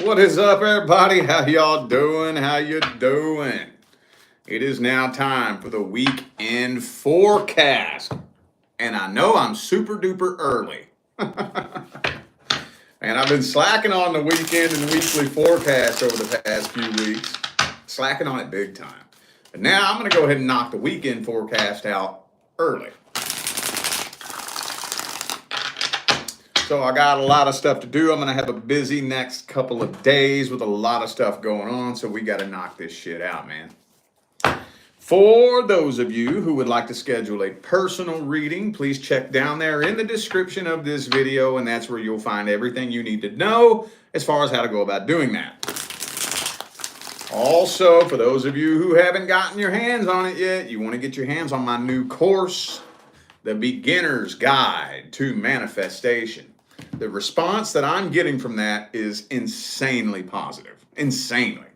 What is up, everybody? How y'all doing? How you doing? It is now time for the weekend forecast. And I know I'm super duper early. And I've been slacking on the weekend and weekly forecast over the past few weeks. Slacking on it big time. But now I'm going to go ahead and knock the weekend forecast out early. So I got a lot of stuff to do. I'm going to have a busy next couple of days with a lot of stuff going on. So we got to knock this shit out, man. For those of you who would like to schedule a personal reading, please check down there in the description of this video, and that's where you'll find everything you need to know as far as how to go about doing that. Also, for those of you who haven't gotten your hands on it yet, you want to get your hands on my new course, The Beginner's Guide to Manifestation. The response that I'm getting from that is insanely positive. Insanely.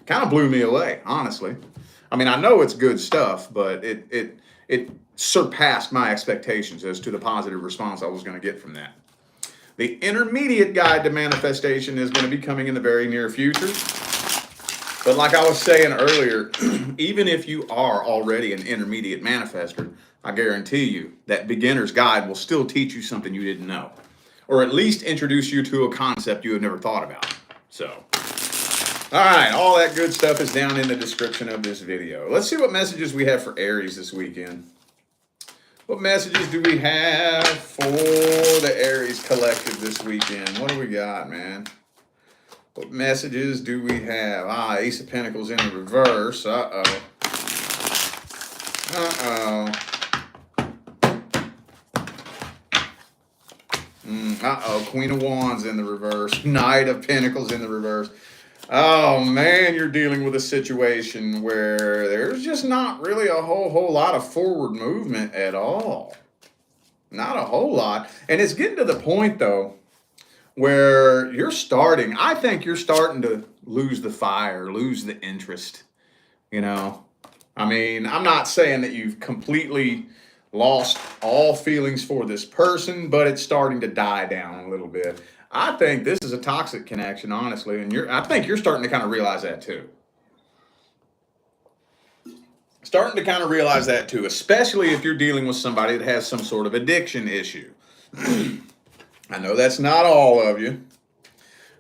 Kind of blew me away, honestly. I mean, I know it's good stuff, but it surpassed my expectations as to the positive response I was going to get from that. The Intermediate Guide to Manifestation is going to be coming in the very near future. But like I was saying earlier, even if you are already an intermediate manifester, I guarantee you that Beginner's Guide will still teach you something you didn't know, or at least introduce you to a concept you had never thought about. So, all right, all that good stuff is down in the description of this video. Let's see what messages we have for Aries this weekend. What messages do we have for the Aries collective this weekend? What do we got, man? What messages do we have? Ace of Pentacles in the reverse. Uh-oh. Uh-oh. Uh-oh. Queen of Wands in the reverse. Knight of Pentacles in the reverse. Oh, man, you're dealing with a situation where there's just not really a whole lot of forward movement at all. Not a whole lot. And it's getting to the point, though, where I think you're starting to lose the fire, lose the interest, you know. I mean, I'm not saying that you've completely lost all feelings for this person, but it's starting to die down a little bit. I think this is a toxic connection, honestly, and I think you're starting to kind of realize that too. Starting to kind of realize that too, especially if you're dealing with somebody that has some sort of addiction issue. I know that's not all of you,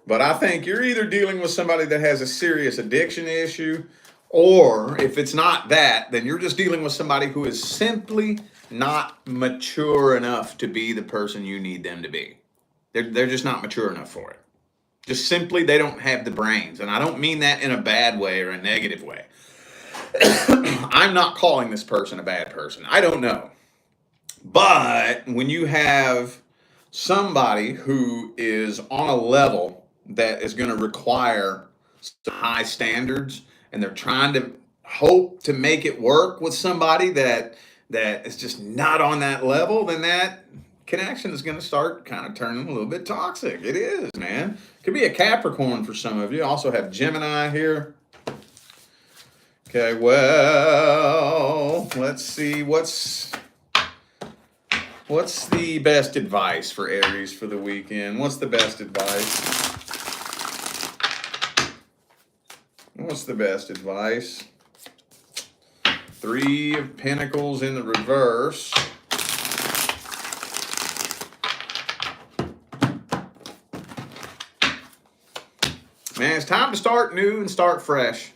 but I think you're either dealing with somebody that has a serious addiction issue, or if it's not that, then you're just dealing with somebody who is simply not mature enough to be the person you need them to be. They're just not mature enough for it. Just simply, they don't have the brains. And I don't mean that in a bad way or a negative way. I'm not calling this person a bad person. I don't know. But when you have somebody who is on a level that is going to require some high standards, and they're trying to hope to make it work with somebody that is just not on that level, then that connection is going to start kind of turning a little bit toxic. It is, man. Could be a Capricorn for some of you. Also have Gemini here. Okay, well, let's see what's the best advice for Aries for the weekend? What's the best advice? What's the best advice? Three of Pentacles in the reverse. Man, it's time to start new and start fresh.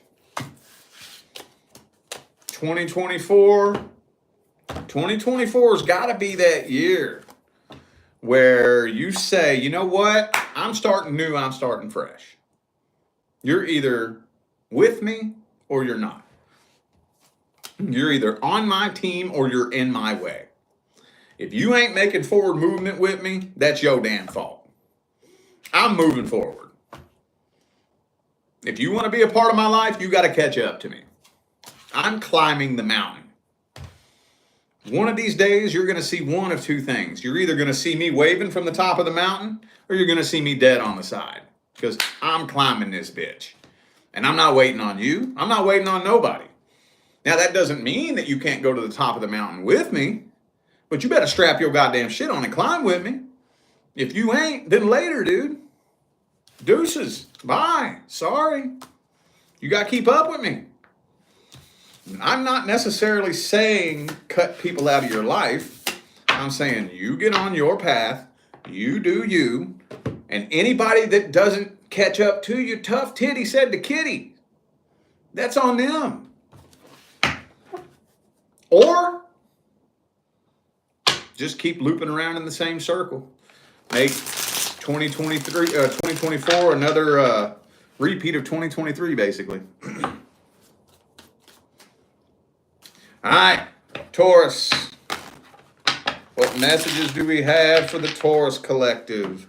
2024's got to be that year where you say, you know what? I'm starting new, I'm starting fresh. You're either with me or you're not. You're either on my team or you're in my way. If you ain't making forward movement with me, that's your damn fault. I'm moving forward. If you want to be a part of my life, you got to catch up to me. I'm climbing the mountain. One of these days, you're going to see one of two things. You're either going to see me waving from the top of the mountain, or you're going to see me dead on the side. Because I'm climbing this bitch. And I'm not waiting on you. I'm not waiting on nobody. Now, that doesn't mean that you can't go to the top of the mountain with me, but you better strap your goddamn shit on and climb with me. If you ain't, then later, dude. Deuces. Bye. Sorry. You got to keep up with me. I'm not necessarily saying cut people out of your life. I'm saying you get on your path, you do you, and anybody that doesn't catch up to you, tough titty said to kitty. That's on them. Or just keep looping around in the same circle. Make 2024 another repeat of 2023, basically. All right, Taurus. What messages do we have for the Taurus collective?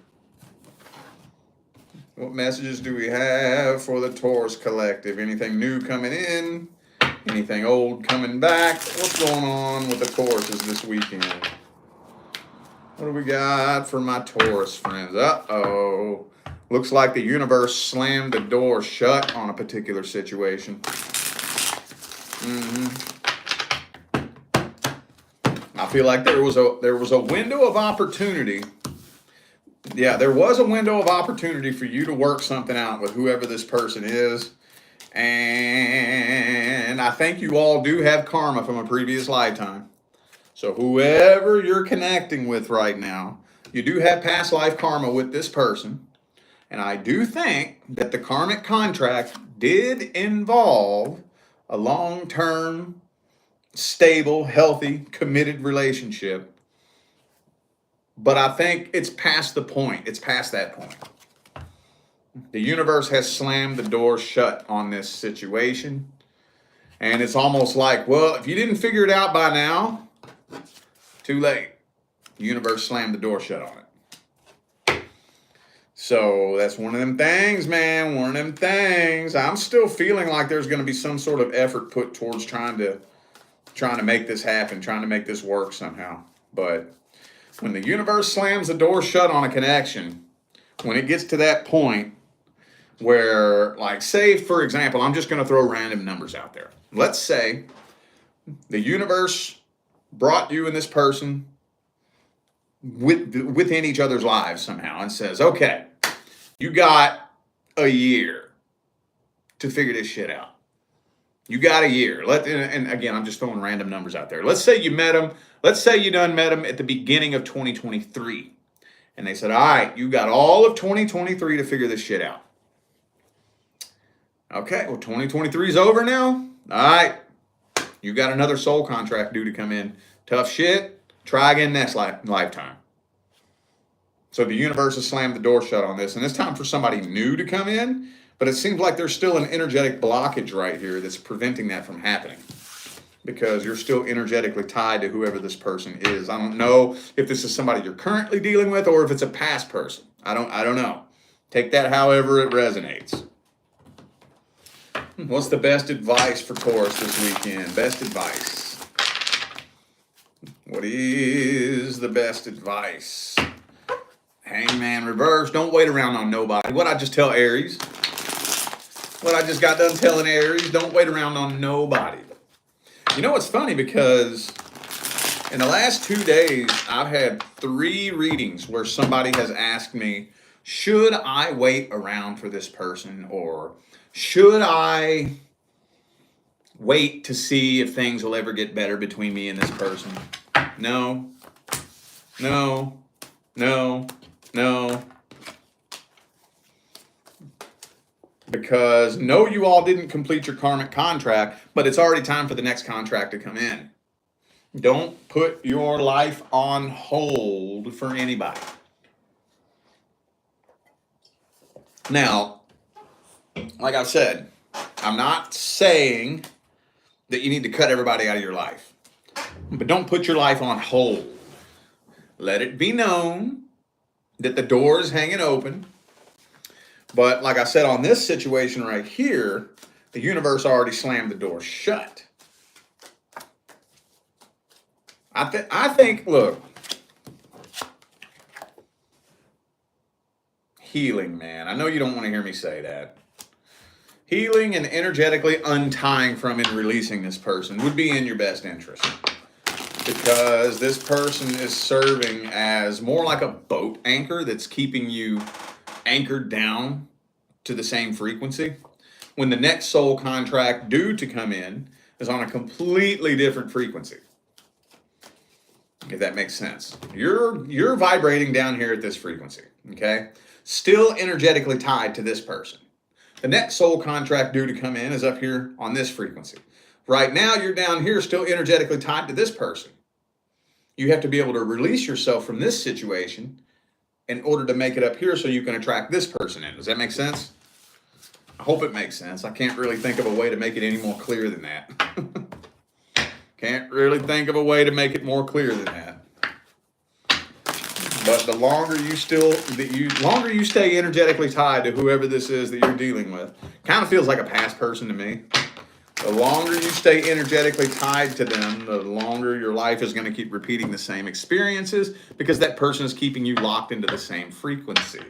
What messages do we have for the Taurus collective? Anything new coming in? Anything old coming back? What's going on with the Tauruses this weekend? What do we got for my Taurus friends? Uh-oh. Looks like the universe slammed the door shut on a particular situation. I feel like there was a window of opportunity. Yeah, there was a window of opportunity for you to work something out with whoever this person is. And I think you all do have karma from a previous lifetime. So whoever you're connecting with right now, you do have past life karma with this person. And I do think that the karmic contract did involve a long-term, stable, healthy, committed relationship. But I think it's past the point. It's past that point. The universe has slammed the door shut on this situation. And it's almost like, well, if you didn't figure it out by now, too late. The universe slammed the door shut on it. So that's one of them things, man. One of them things. I'm still feeling like there's going to be some sort of effort put towards trying to make this happen, trying to make this work somehow. But when the universe slams the door shut on a connection, when it gets to that point where, like, say, for example, I'm just going to throw random numbers out there. Let's say the universe brought you and this person within each other's lives somehow and says, okay, you got a year to figure this shit out. You got a year. And again, I'm just throwing random numbers out there. Let's say you met them. Let's say you done met them at the beginning of 2023. And they said, all right, you got all of 2023 to figure this shit out. Okay, well, 2023 is over now. All right, you got another soul contract due to come in. Tough shit. Try again next lifetime. So the universe has slammed the door shut on this. And it's time for somebody new to come in. But it seems like there's still an energetic blockage right here that's preventing that from happening. Because you're still energetically tied to whoever this person is. I don't know if this is somebody you're currently dealing with or if it's a past person. I don't know. Take that however it resonates. What's the best advice for Taurus this weekend? Best advice. What is the best advice? Hangman reverse. Don't wait around on nobody. What I just tell Aries. What I just got done telling Aries. Don't wait around on nobody. You know, it's funny because in the last 2 days, I've had 3 readings where somebody has asked me, should I wait around for this person, or should I wait to see if things will ever get better between me and this person? No. Because no, you all didn't complete your karmic contract, but it's already time for the next contract to come in. Don't put your life on hold for anybody. Now, like I said, I'm not saying that you need to cut everybody out of your life, but don't put your life on hold. Let it be known that the door is hanging open. But like I said, on this situation right here, the universe already slammed the door shut. I think, look, healing, man. I know you don't want to hear me say that. Healing and energetically untying from and releasing this person would be in your best interest. Because this person is serving as more like a boat anchor that's keeping you anchored down to the same frequency, when the next soul contract due to come in is on a completely different frequency. If that makes sense. You're vibrating down here at this frequency, okay? Still energetically tied to this person. The next soul contract due to come in is up here on this frequency. Right now, you're down here still energetically tied to this person. You have to be able to release yourself from this situation in order to make it up here so you can attract this person in. Does that make sense? I hope it makes sense. I can't really think of a way to make it any more clear than that. Can't really think of a way to make it more clear than that. But the longer you stay energetically tied to whoever this is that you're dealing with, kind of feels like a past person to me. The longer you stay energetically tied to them, the longer your life is going to keep repeating the same experiences because that person is keeping you locked into the same frequency.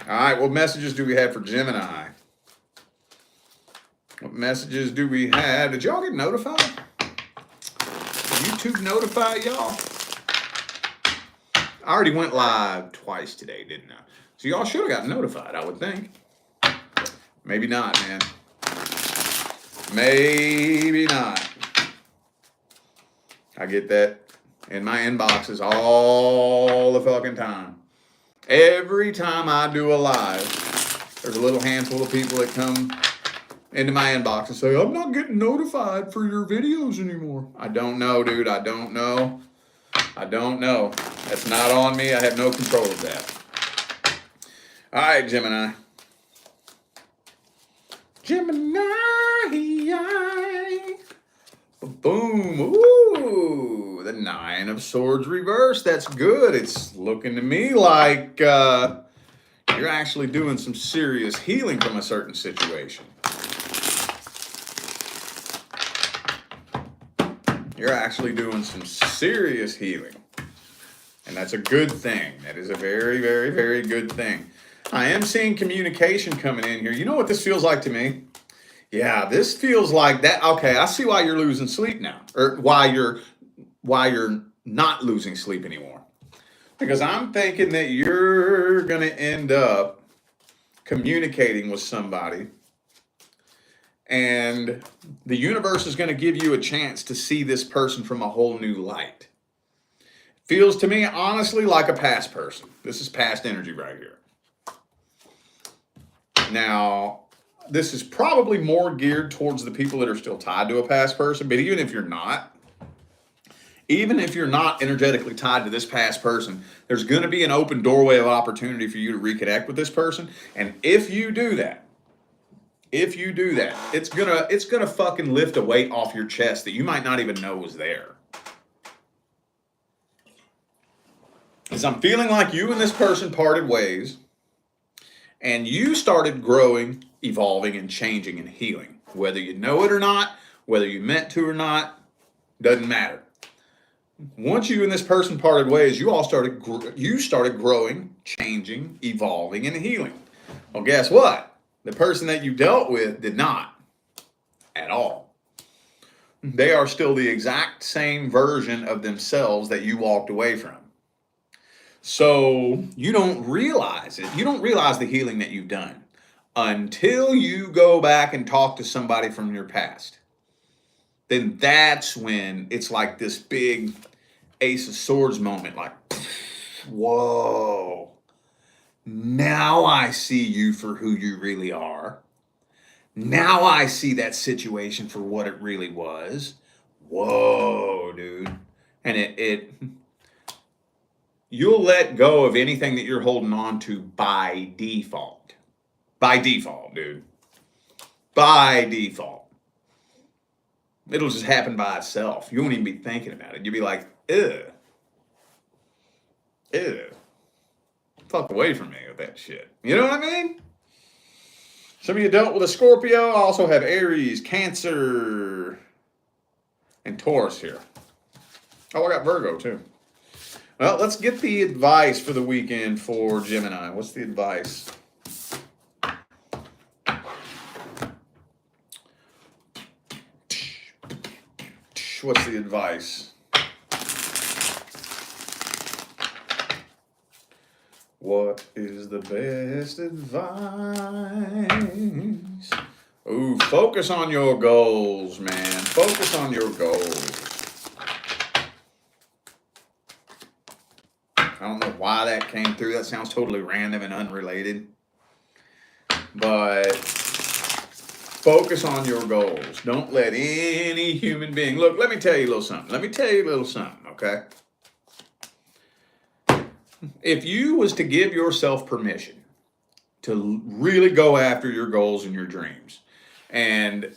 All right, what messages do we have for Gemini? What messages do we have? Did y'all get notified? YouTube notify y'all? I already went live twice today, didn't I? So y'all should have got notified, I would think. Maybe not, man. Maybe not. I get that in my inboxes all the fucking time. Every time I do a live, there's a little handful of people that come into my inbox and say, I'm not getting notified for your videos anymore. I don't know, dude. I don't know. That's not on me. I have no control of that. All right, Gemini. Boom. Ooh, the Nine of Swords reversed. That's good. It's looking to me like you're actually doing some serious healing from a certain situation. You're actually doing some serious healing. And that's a good thing. That is a very, very, very good thing. I am seeing communication coming in here. You know what this feels like to me? Yeah, this feels like that. Okay, I see why you're losing sleep now. Or why you're not losing sleep anymore. Because I'm thinking that you're going to end up communicating with somebody. And the universe is going to give you a chance to see this person from a whole new light. Feels to me, honestly, like a past person. This is past energy right here. Now, this is probably more geared towards the people that are still tied to a past person. But even if you're not energetically tied to this past person, there's going to be an open doorway of opportunity for you to reconnect with this person. And if you do that, it's gonna fucking lift a weight off your chest that you might not even know was there. Because I'm feeling like you and this person parted ways, and you started growing, evolving, and changing and healing. Whether you know it or not, whether you meant to or not, doesn't matter. Once you and this person parted ways, you started growing, changing, evolving, and healing. Well, guess what? The person that you dealt with did not at all. They are still the exact same version of themselves that you walked away from. So you don't realize it. You don't realize the healing that you've done until you go back and talk to somebody from your past. Then that's when it's like this big Ace of Swords moment, like, whoa. Now I see you for who you really are. Now I see that situation for what it really was. Whoa, dude. And you'll let go of anything that you're holding on to by default. By default, dude. By default. It'll just happen by itself. You won't even be thinking about it. You'll be like, ugh. Fuck away from me with that shit. You know what I mean? Some of you dealt with a Scorpio. I also have Aries, Cancer, and Taurus here. Oh, I got Virgo too. Well, let's get the advice for the weekend for Gemini. What's the advice? What's the advice? What is the best advice? Ooh, focus on your goals, man. Focus on your goals. I don't know why that came through. That sounds totally random and unrelated. But focus on your goals. Don't let any human being... Look, let me tell you a little something. Okay? If you was to give yourself permission to really go after your goals and your dreams, and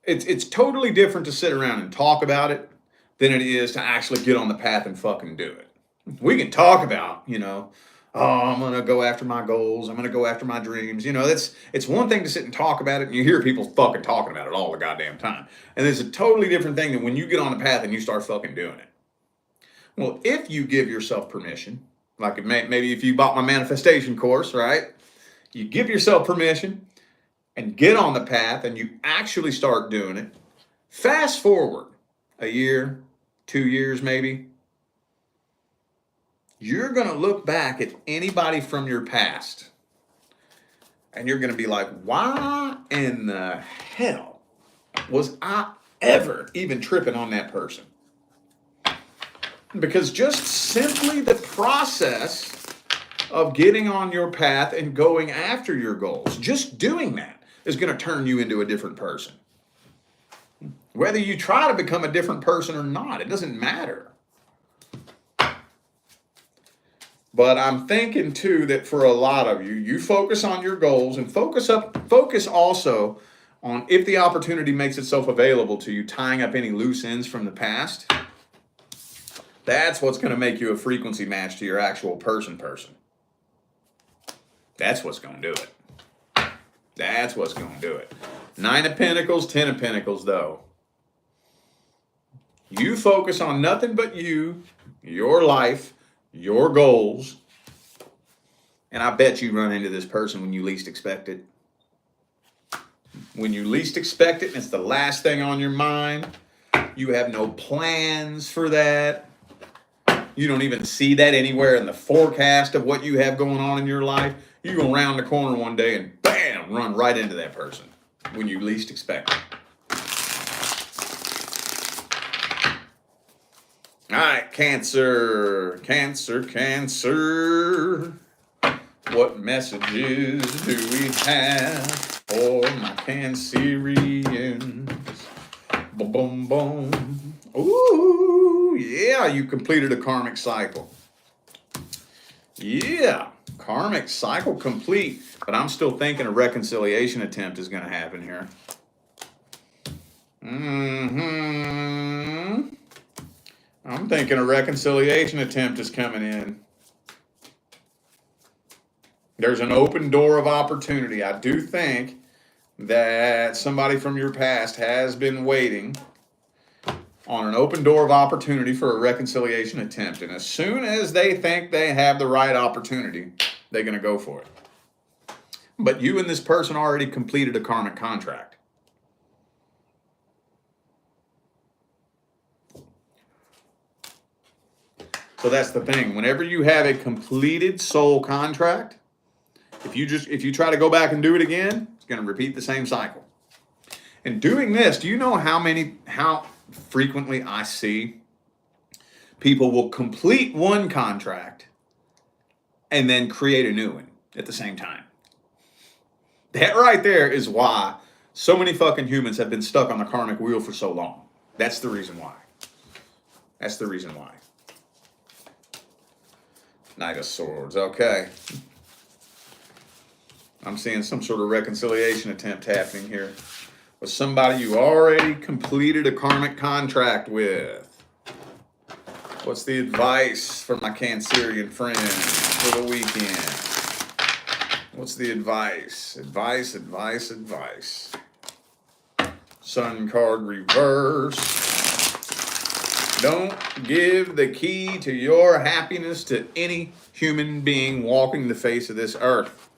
it's totally different to sit around and talk about it than it is to actually get on the path and fucking do it. We can talk about, oh, I'm going to go after my goals. I'm going to go after my dreams. It's one thing to sit and talk about it, and you hear people fucking talking about it all the goddamn time. And it's a totally different thing than when you get on the path and you start fucking doing it. Well, if you give yourself permission, like maybe if you bought my manifestation course, right? You give yourself permission and get on the path and you actually start doing it. Fast forward a year, 2 years maybe. You're going to look back at anybody from your past and you're going to be like, why in the hell was I ever even tripping on that person? Because just simply the process of getting on your path and going after your goals, just doing that is going to turn you into a different person. Whether you try to become a different person or not, it doesn't matter. But I'm thinking too that for a lot of you, you focus on your goals and focus also on, if the opportunity makes itself available to you, tying up any loose ends from the past. That's what's going to make you a frequency match to your actual person. That's what's going to do it. That's what's going to do it. 9 of Pentacles, 10 of Pentacles, though. You focus on nothing but you, your life, your goals, and I bet you run into this person when you least expect it. When you least expect it, and it's the last thing on your mind. You have no plans for that. You don't even see that anywhere in the forecast of what you have going on in your life. You go around the corner one day and bam, run right into that person when you least expect it. All right, Cancer. What messages do we have for my Cancerians? Boom, boom, boom. Ooh, yeah, you completed a karmic cycle. Yeah, karmic cycle complete. But I'm still thinking a reconciliation attempt is going to happen here. I'm thinking a reconciliation attempt is coming in. There's an open door of opportunity. I do think that somebody from your past has been waiting on an open door of opportunity for a reconciliation attempt. And as soon as they think they have the right opportunity, they're going to go for it. But you and this person already completed a karmic contract. So that's the thing. Whenever you have a completed soul contract, if you try to go back and do it again, it's going to repeat the same cycle. And doing this, do you know how frequently I see people will complete one contract and then create a new one at the same time? That right there is why so many fucking humans have been stuck on the karmic wheel for so long. That's the reason why. That's the reason why. Knight of Swords, okay. I'm seeing some sort of reconciliation attempt happening here with somebody you already completed a karmic contract with. What's the advice for my Cancerian friends for the weekend? What's the advice? Advice. Sun card reverse. Don't give the key to your happiness to any human being walking the face of this earth.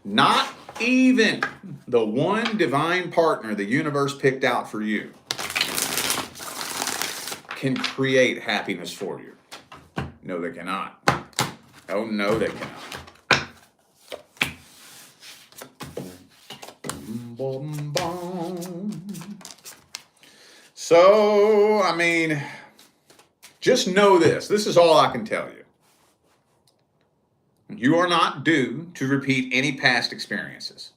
Not even the one divine partner the universe picked out for you can create happiness for you. No, they cannot. Oh, no, they cannot. So, I mean, just know this. This is all I can tell you. You are not due to repeat any past experiences.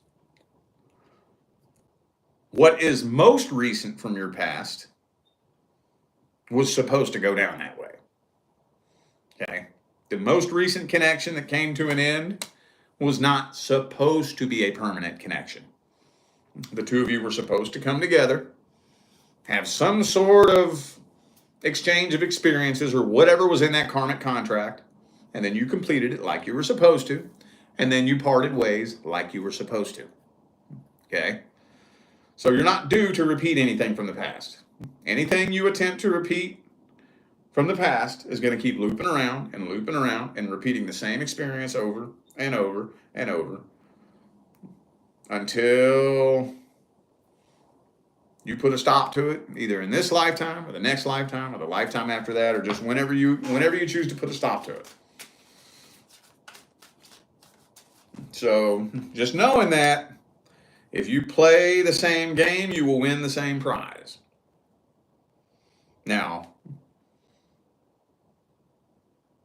What is most recent from your past was supposed to go down that way. Okay? The most recent connection that came to an end was not supposed to be a permanent connection. The two of you were supposed to come together, have some sort of exchange of experiences or whatever was in that karmic contract, and then you completed it like you were supposed to, and then you parted ways like you were supposed to. Okay? So you're not due to repeat anything from the past. Anything you attempt to repeat from the past is going to keep looping around and repeating the same experience over and over and over until you put a stop to it, either in this lifetime or the next lifetime or the lifetime after that, or just whenever you choose to put a stop to it. So just knowing that, if you play the same game, you will win the same prize. Now,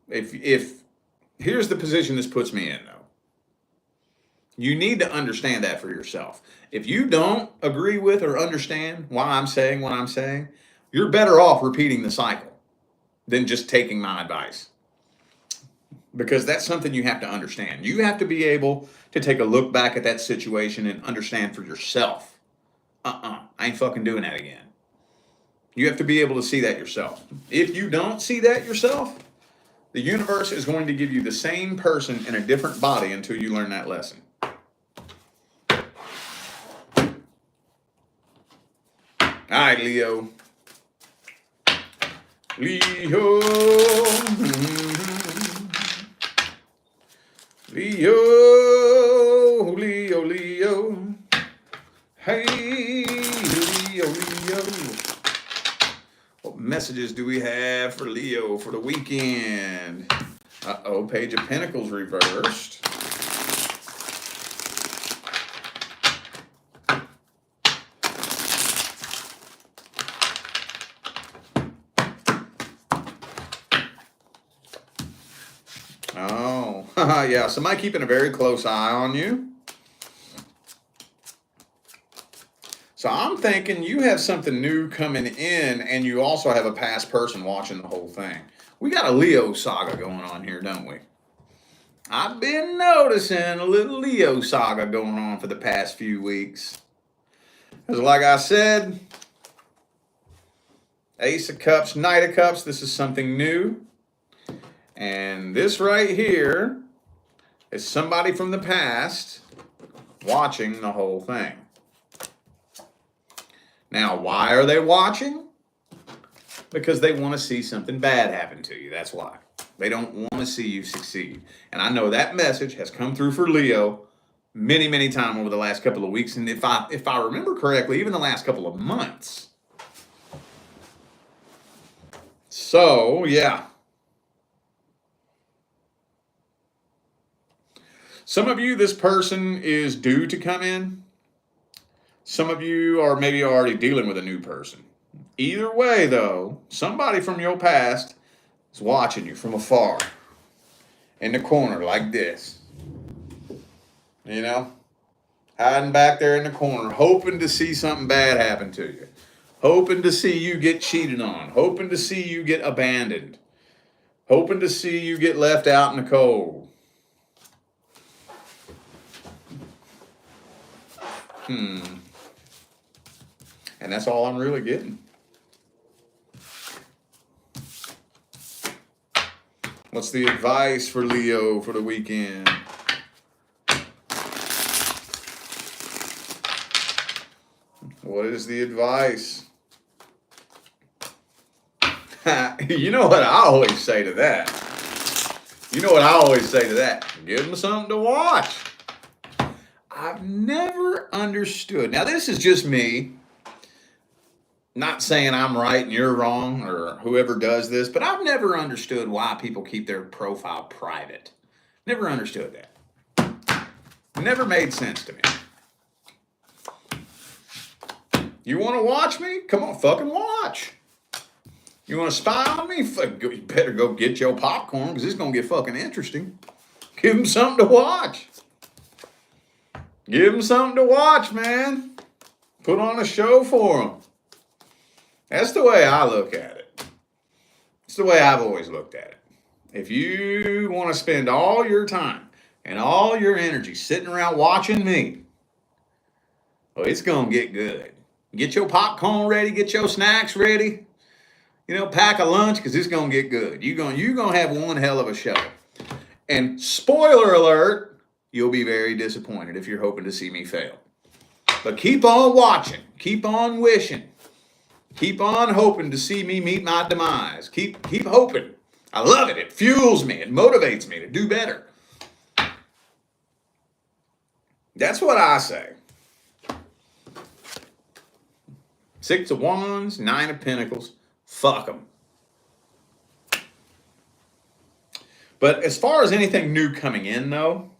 if here's the position this puts me in, though. You need to understand that for yourself. If you don't agree with or understand why I'm saying what I'm saying, you're better off repeating the cycle than just taking my advice. Because that's something you have to understand. You have to be able to take a look back at that situation and understand for yourself. I ain't fucking doing that again. You have to be able to see that yourself. If you don't see that yourself, the universe is going to give you the same person in a different body until you learn that lesson. All right, Leo. Leo. Leo. Leo, Leo. Hey, Leo, Leo. What messages do we have for Leo for the weekend? Uh-oh, Page of Pentacles reversed. Oh, yeah, somebody keeping a very close eye on you. So I'm thinking you have something new coming in, and you also have a past person watching the whole thing. We got a Leo saga going on here, don't we? I've been noticing a little Leo saga going on for the past few weeks. Because like I said, Ace of Cups, Knight of Cups, this is something new. And this right here is somebody from the past watching the whole thing. Now, why are they watching? Because they want to see something bad happen to you. That's why. They don't want to see you succeed. And I know that message has come through for Leo many, many times over the last couple of weeks. And if I remember correctly, even the last couple of months. So, yeah. Some of you, this person is due to come in. Some of you are maybe already dealing with a new person. Either way, though, somebody from your past is watching you from afar. In the corner like this. You know? Hiding back there in the corner, hoping to see something bad happen to you. Hoping to see you get cheated on. Hoping to see you get abandoned. Hoping to see you get left out in the cold. And that's all I'm really getting. What's the advice for Leo for the weekend? What is the advice? You know what I always say to that? Give them something to watch. I've never understood. Now, this is just me. Not saying I'm right and you're wrong or whoever does this, but I've never understood why people keep their profile private. Never understood that. Never made sense to me. You want to watch me? Come on, fucking watch. You want to spy on me? You better go get your popcorn because it's going to get fucking interesting. Give them something to watch. Give them something to watch, man. Put on a show for them. That's the way I look at it. It's the way I've always looked at it. If you want to spend all your time and all your energy sitting around watching me, well, it's going to get good. Get your popcorn ready, get your snacks ready. You know, pack a lunch because it's going to get good. You're going to have one hell of a show. And spoiler alert, you'll be very disappointed if you're hoping to see me fail. But keep on watching. Keep on wishing. Keep on hoping to see me meet my demise. Keep hoping. I love it. It fuels me. It motivates me to do better. That's what I say. 6 of Wands, 9 of Pentacles. Fuck them. But as far as anything new coming in, though,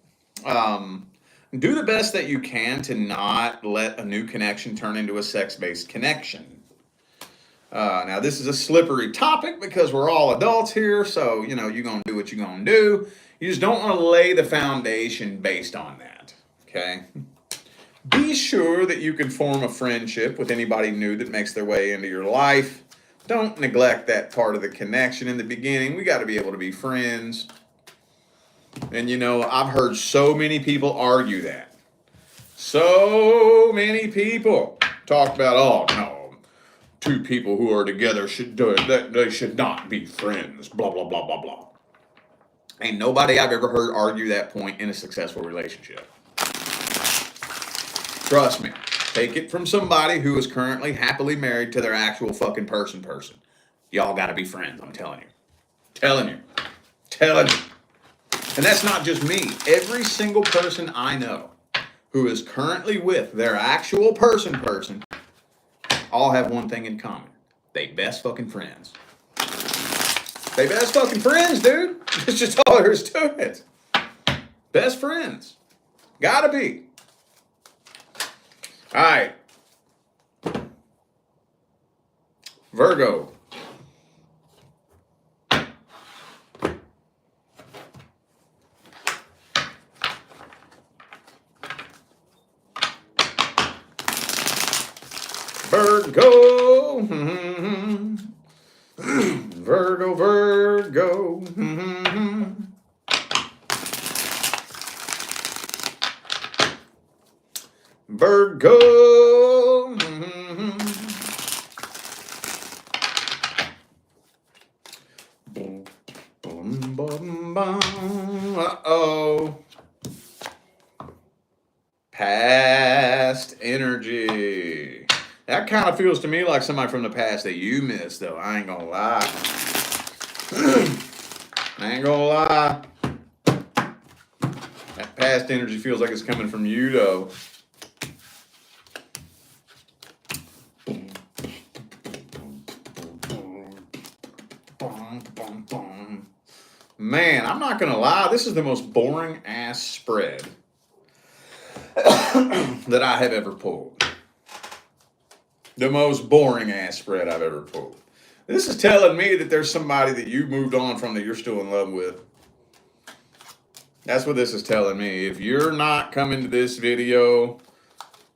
do the best that you can to not let a new connection turn into a sex-based connection. Now, this is a slippery topic because we're all adults here, so, you know, you're going to do what you're going to do. You just don't want to lay the foundation based on that, okay? Be sure that you can form a friendship with anybody new that makes their way into your life. Don't neglect that part of the connection in the beginning. We got to be able to be friends. And, you know, I've heard so many people argue that. So many people talk about, oh, no, 2 people who are together should do it. That they should not be friends, blah, blah, blah, blah, blah. Ain't nobody I've ever heard argue that point in a successful relationship. Trust me. Take it from somebody who is currently happily married to their actual fucking person. Y'all gotta be friends, I'm telling you. Telling you. And that's not just me. Every single person I know who is currently with their actual person all have one thing in common. They best fucking friends. They best fucking friends, dude. That's just all there is to it. Best friends. Gotta be. All right. Virgo. Virgo. Virgo. Virgo. Uh-oh. Past energy. That kind of feels to me like somebody from the past that you missed, though. I ain't gonna lie. I ain't gonna lie. That past energy feels like it's coming from you, though. Man, I'm not gonna lie. This is the most boring ass spread that I have ever pulled. The most boring ass spread I've ever pulled. This is telling me that there's somebody that you moved on from that you're still in love with. That's what this is telling me. If you're not coming to this video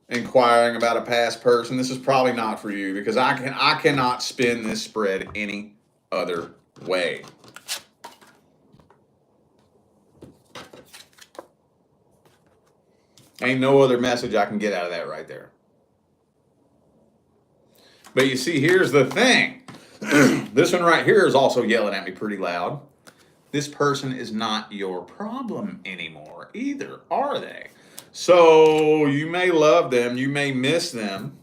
inquiring about a past person, this is probably not for you because I cannot spin this spread any other way. Ain't no other message I can get out of that right there. But you see, here's the thing. This one right here is also yelling at me pretty loud. This person is not your problem anymore either, are they? So you may love them. You may miss them.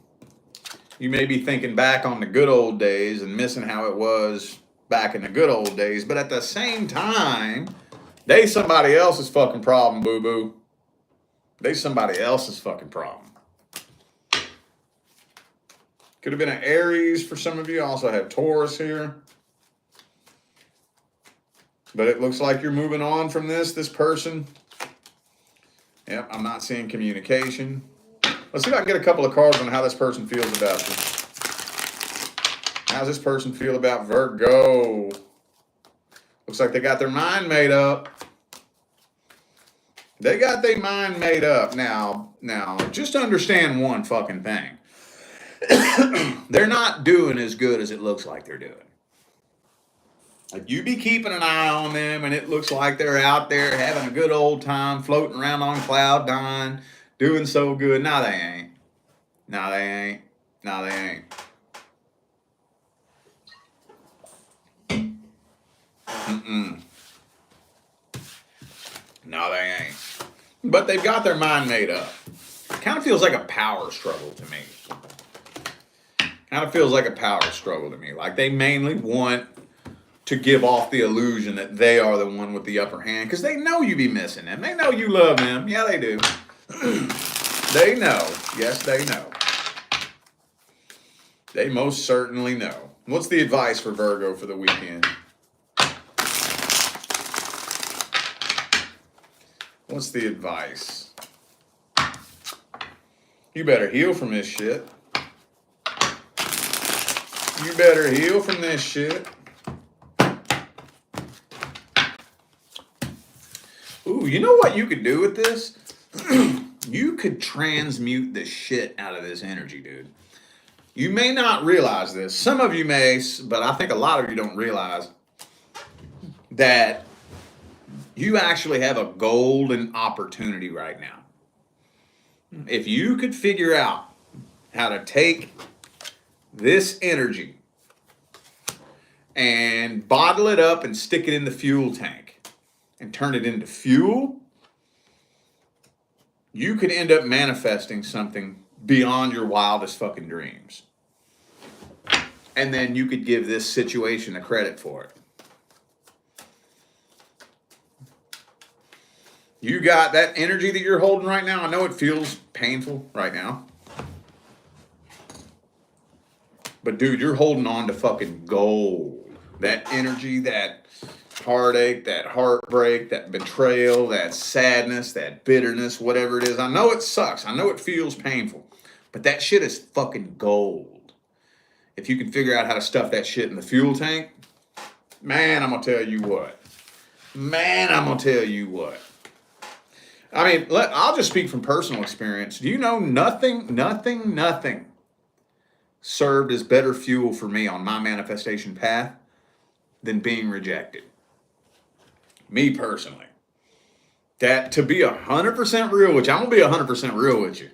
You may be thinking back on the good old days and missing how it was back in the good old days. But at the same time, they somebody else's fucking problem, boo-boo. They somebody else's fucking problem. Could have been an Aries for some of you. Also have Taurus here. But it looks like you're moving on from this person. Yep, I'm not seeing communication. Let's see if I can get a couple of cards on how this person feels about you. How's this person feel about Virgo? Looks like they got their mind made up. They got their mind made up. Now, just understand one fucking thing. They're not doing as good as it looks like they're doing. Like, you be keeping an eye on them, and it looks like they're out there having a good old time, floating around on cloud nine, doing so good. No, they ain't. No, they ain't. No, they ain't. No, they ain't. But they've got their mind made up. Kind of feels like a power struggle to me. Kind of feels like a power struggle to me. Like, they mainly want to give off the illusion that they are the one with the upper hand, because they know you be missing them. They know you love them. Yeah, they do. They know. Yes, they know. They most certainly know. What's the advice for Virgo for the weekend? What's the advice? You better heal from this shit. You better heal from this shit. Ooh, you know what you could do with this? You could transmute the shit out of this energy, dude. You may not realize this. Some of you may, but I think a lot of you don't realize that you actually have a golden opportunity right now. If you could figure out how to take this energy and bottle it up and stick it in the fuel tank and turn it into fuel, you could end up manifesting something beyond your wildest fucking dreams. And then you could give this situation a credit for it. You got that energy that you're holding right now. I know it feels painful right now. But dude, you're holding on to fucking gold. That energy, that heartache, that heartbreak, that betrayal, that sadness, that bitterness, whatever it is. I know it sucks. I know it feels painful. But that shit is fucking gold. If you can figure out how to stuff that shit in the fuel tank, man, I'm going to tell you what. I mean, I'll just speak from personal experience. Do you know nothing served as better fuel for me on my manifestation path than being rejected? Me personally. That, to be 100% real with you, I'm going to be 100% real with you.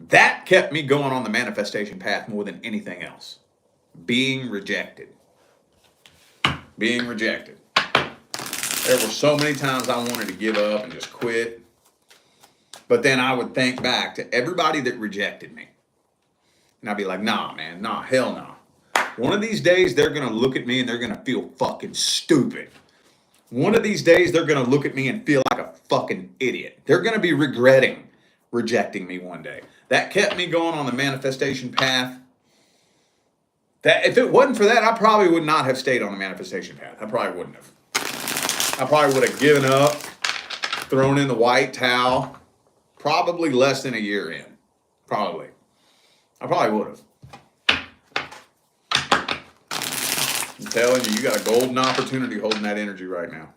That kept me going on the manifestation path more than anything else. Being rejected. Being rejected. There were so many times I wanted to give up and just quit. But then I would think back to everybody that rejected me. And I'd be like, nah, man, nah, hell no. One of these days, they're going to look at me and they're going to feel fucking stupid. One of these days, they're going to look at me and feel like a fucking idiot. They're going to be regretting rejecting me one day. That kept me going on the manifestation path. That if it wasn't for that, I probably would not have stayed on the manifestation path. I probably wouldn't have. I probably would have given up, thrown in the white towel, probably less than a year in. Probably. I probably would have. I'm telling you, you got a golden opportunity holding that energy right now.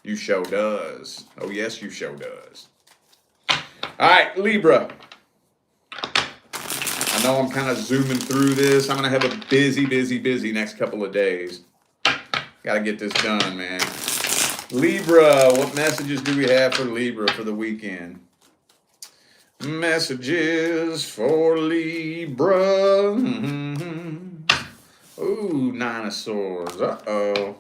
You sure does. Oh, yes, you sure does. All right, Libra. I know I'm kind of zooming through this. I'm going to have a busy next couple of days. Got to get this done, man. Libra, what messages do we have for Libra for the weekend? Messages for Libra. Ooh, Nine of Swords. Uh-oh.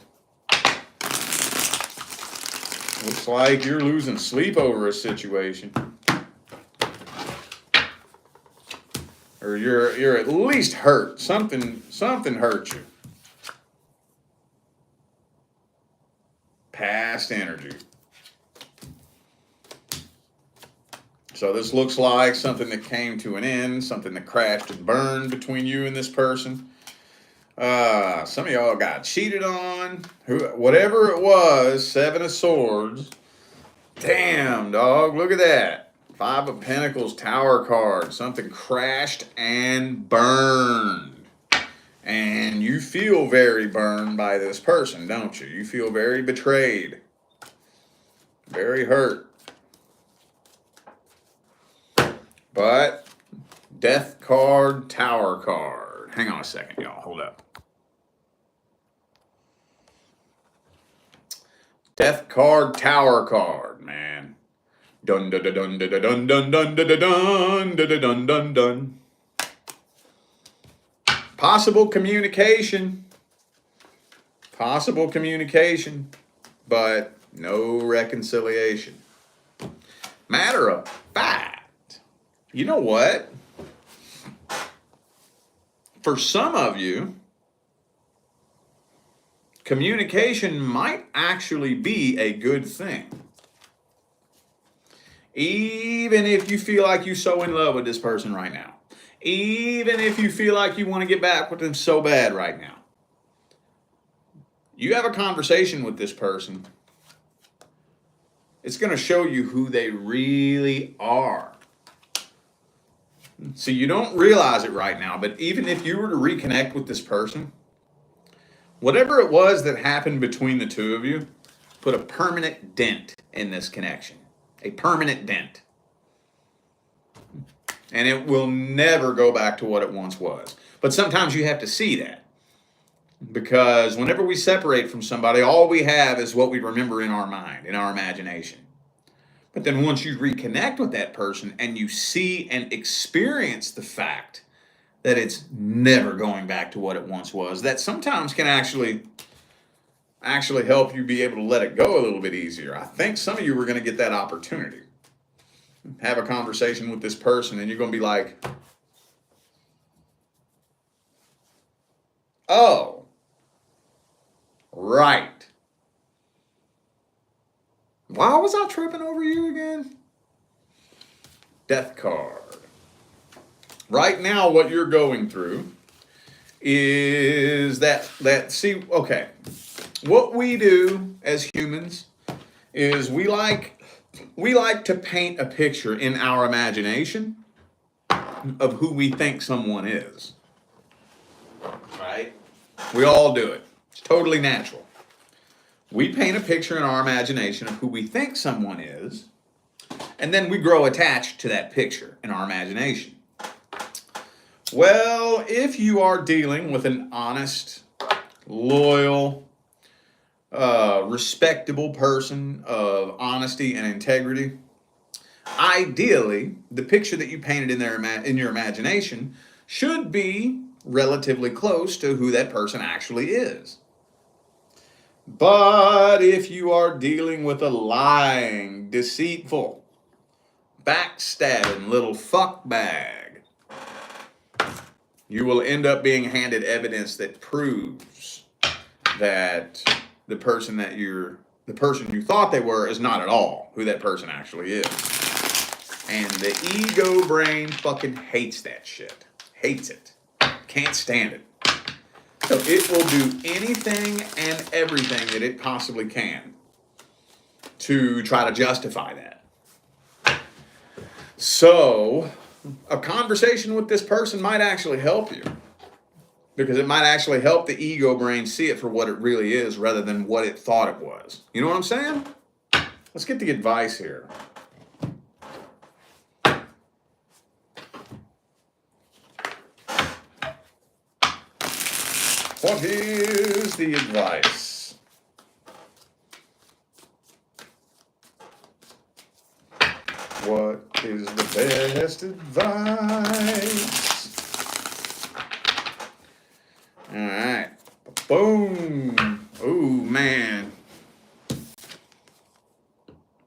Looks like you're losing sleep over a situation. Or you're at least hurt. Something hurt you. Past energy. So this looks like something that came to an end, something that crashed and burned between you and this person. Some of y'all got cheated on. Whatever it was, 7 of Swords. Damn, dog, look at that. 5 of Pentacles, Tower card. Something crashed and burned. And you feel very burned by this person, don't you? You feel very betrayed. Very hurt. But Death card, Tower card. Hang on a second, y'all. Hold up. Death card, Tower card, man. Dun dun dun dun dun dun dun dun dun dun dun dun dun. Possible communication. Possible communication, but no reconciliation. Matter of fact, you know what? For some of you, communication might actually be a good thing. Even if you feel like you're so in love with this person right now. Even if you feel like you want to get back with them so bad right now. You have a conversation with this person. It's going to show you who they really are. So you don't realize it right now, but even if you were to reconnect with this person, whatever it was that happened between the two of you, put a permanent dent in this connection. A permanent dent. And it will never go back to what it once was. But sometimes you have to see that. Because whenever we separate from somebody, all we have is what we remember in our mind, in our imagination. But then once you reconnect with that person and you see and experience the fact that it's never going back to what it once was, that sometimes can actually help you be able to let it go a little bit easier. I think some of you are going to get that opportunity. Have a conversation with this person and you're going to be like, oh, right. Why was I tripping over you again? Death card. Right now, what you're going through is okay, what we do as humans is we like to paint a picture in our imagination of who we think someone is. Right? We all do it. It's totally natural. We paint a picture in our imagination of who we think someone is, and then we grow attached to that picture in our imagination. Well, if you are dealing with an honest, loyal, respectable person of honesty and integrity, ideally, the picture that you painted in your imagination should be relatively close to who that person actually is. But if you are dealing with a lying, deceitful, backstabbing little fuckbag, you will end up being handed evidence that proves that the person you thought they were is not at all who that person actually is. And the ego brain fucking hates that shit. Hates it. Can't stand it. So it will do anything and everything that it possibly can to try to justify that. So a conversation with this person might actually help you, because it might actually help the ego brain see it for what it really is rather than what it thought it was. You know what I'm saying? Let's get the advice here. What is the advice? What is the best advice? All right. Boom. Oh, man.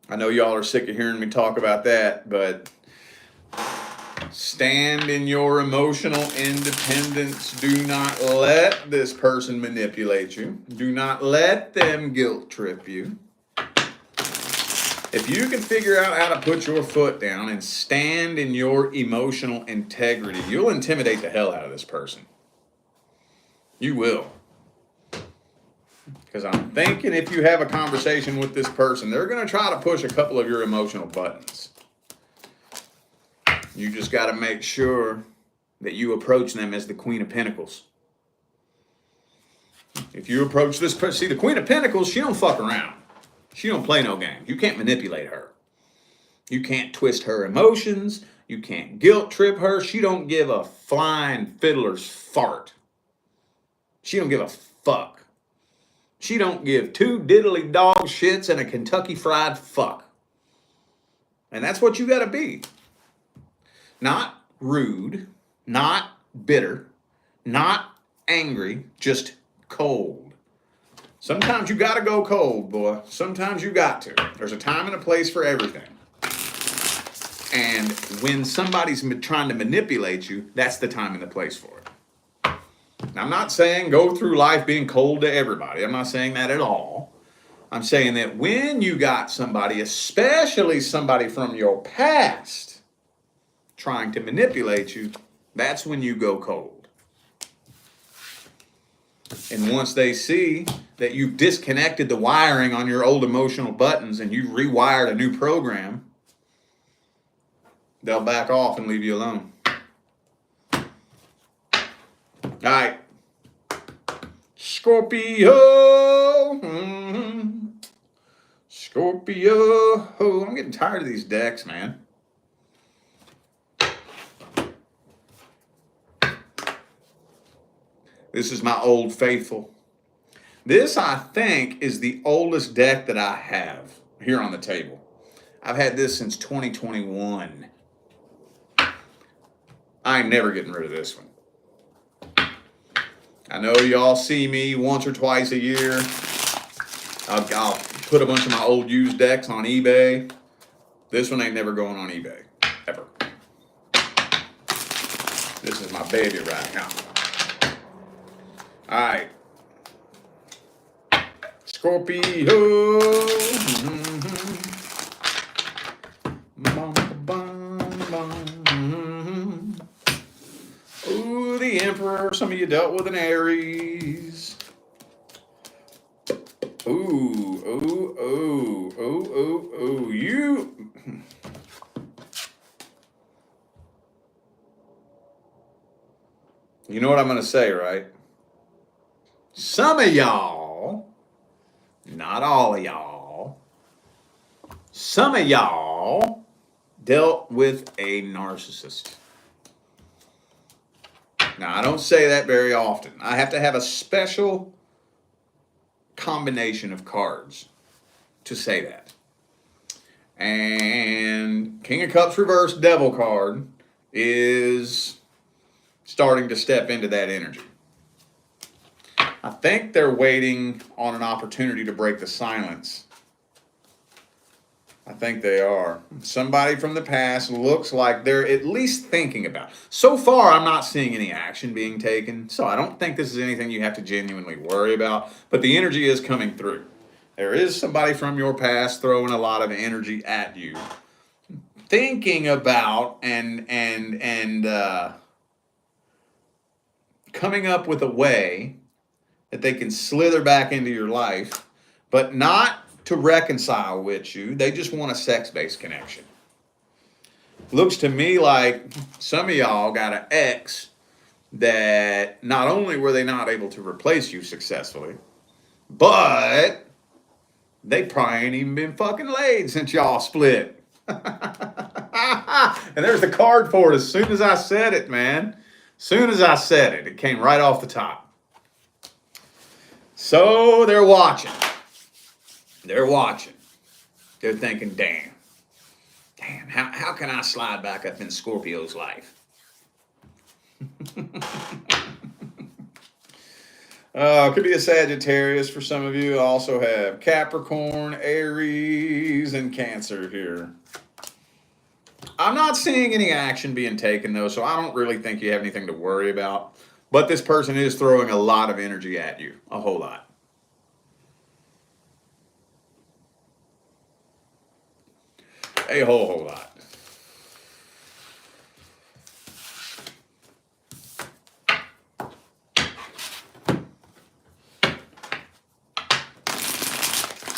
I know y'all are sick of hearing me talk about that, but stand in your emotional independence. Do not let this person manipulate you. Do not let them guilt trip you. If you can figure out how to put your foot down and stand in your emotional integrity, you'll intimidate the hell out of this person. You will. Because I'm thinking if you have a conversation with this person, they're going to try to push a couple of your emotional buttons. You just got to make sure that you approach them as the Queen of Pentacles. If you approach this person, see, the Queen of Pentacles, she don't fuck around. She don't play no games. You can't manipulate her. You can't twist her emotions. You can't guilt trip her. She don't give a flying fiddler's fart. She don't give a fuck. She don't give two diddly dog shits and a Kentucky Fried fuck. And that's what you got to be. Not rude, not bitter, not angry, just cold. Sometimes you got to go cold, boy. Sometimes you got to. There's a time and a place for everything. And when somebody's trying to manipulate you, that's the time and the place for it. Now, I'm not saying go through life being cold to everybody. I'm not saying that at all. I'm saying that when you got somebody, especially somebody from your past, trying to manipulate you, that's when you go cold. And once they see that you've disconnected the wiring on your old emotional buttons and you've rewired a new program, they'll back off and leave you alone. All right. Scorpio. Scorpio. I'm getting tired of these decks, man. This is my Old Faithful. This, I think, is the oldest deck that I have here on the table. I've had this since 2021. I ain't never getting rid of this one. I know y'all see me once or twice a year. I'll put a bunch of my old used decks on eBay. This one ain't never going on eBay, ever. This is my baby right now. All right. Scorpio. Ooh, the Emperor. Some of you dealt with an Aries. Ooh. You know what I'm going to say, right? Some of y'all, not all of y'all, some of y'all dealt with a narcissist. Now, I don't say that very often. I have to have a special combination of cards to say that. And King of Cups reverse Devil card is starting to step into that energy. I think they're waiting on an opportunity to break the silence. I think they are. Somebody from the past looks like they're at least thinking about it. So far, I'm not seeing any action being taken, so I don't think this is anything you have to genuinely worry about, but the energy is coming through. There is somebody from your past throwing a lot of energy at you, thinking about and coming up with a way that they can slither back into your life, but not to reconcile with you. They just want a sex-based connection. Looks to me like some of y'all got an ex that not only were they not able to replace you successfully, but they probably ain't even been fucking laid since y'all split. And there's the card for it as soon as I said it, man. Soon as I said it, it came right off the top. So they're watching. They're watching. They're thinking, damn, how can I slide back up in Scorpio's life? Could be a Sagittarius for some of you. I also have Capricorn, Aries, and Cancer here. I'm not seeing any action being taken, though, so I don't really think you have anything to worry about. But this person is throwing a lot of energy at you, a whole lot. A whole lot.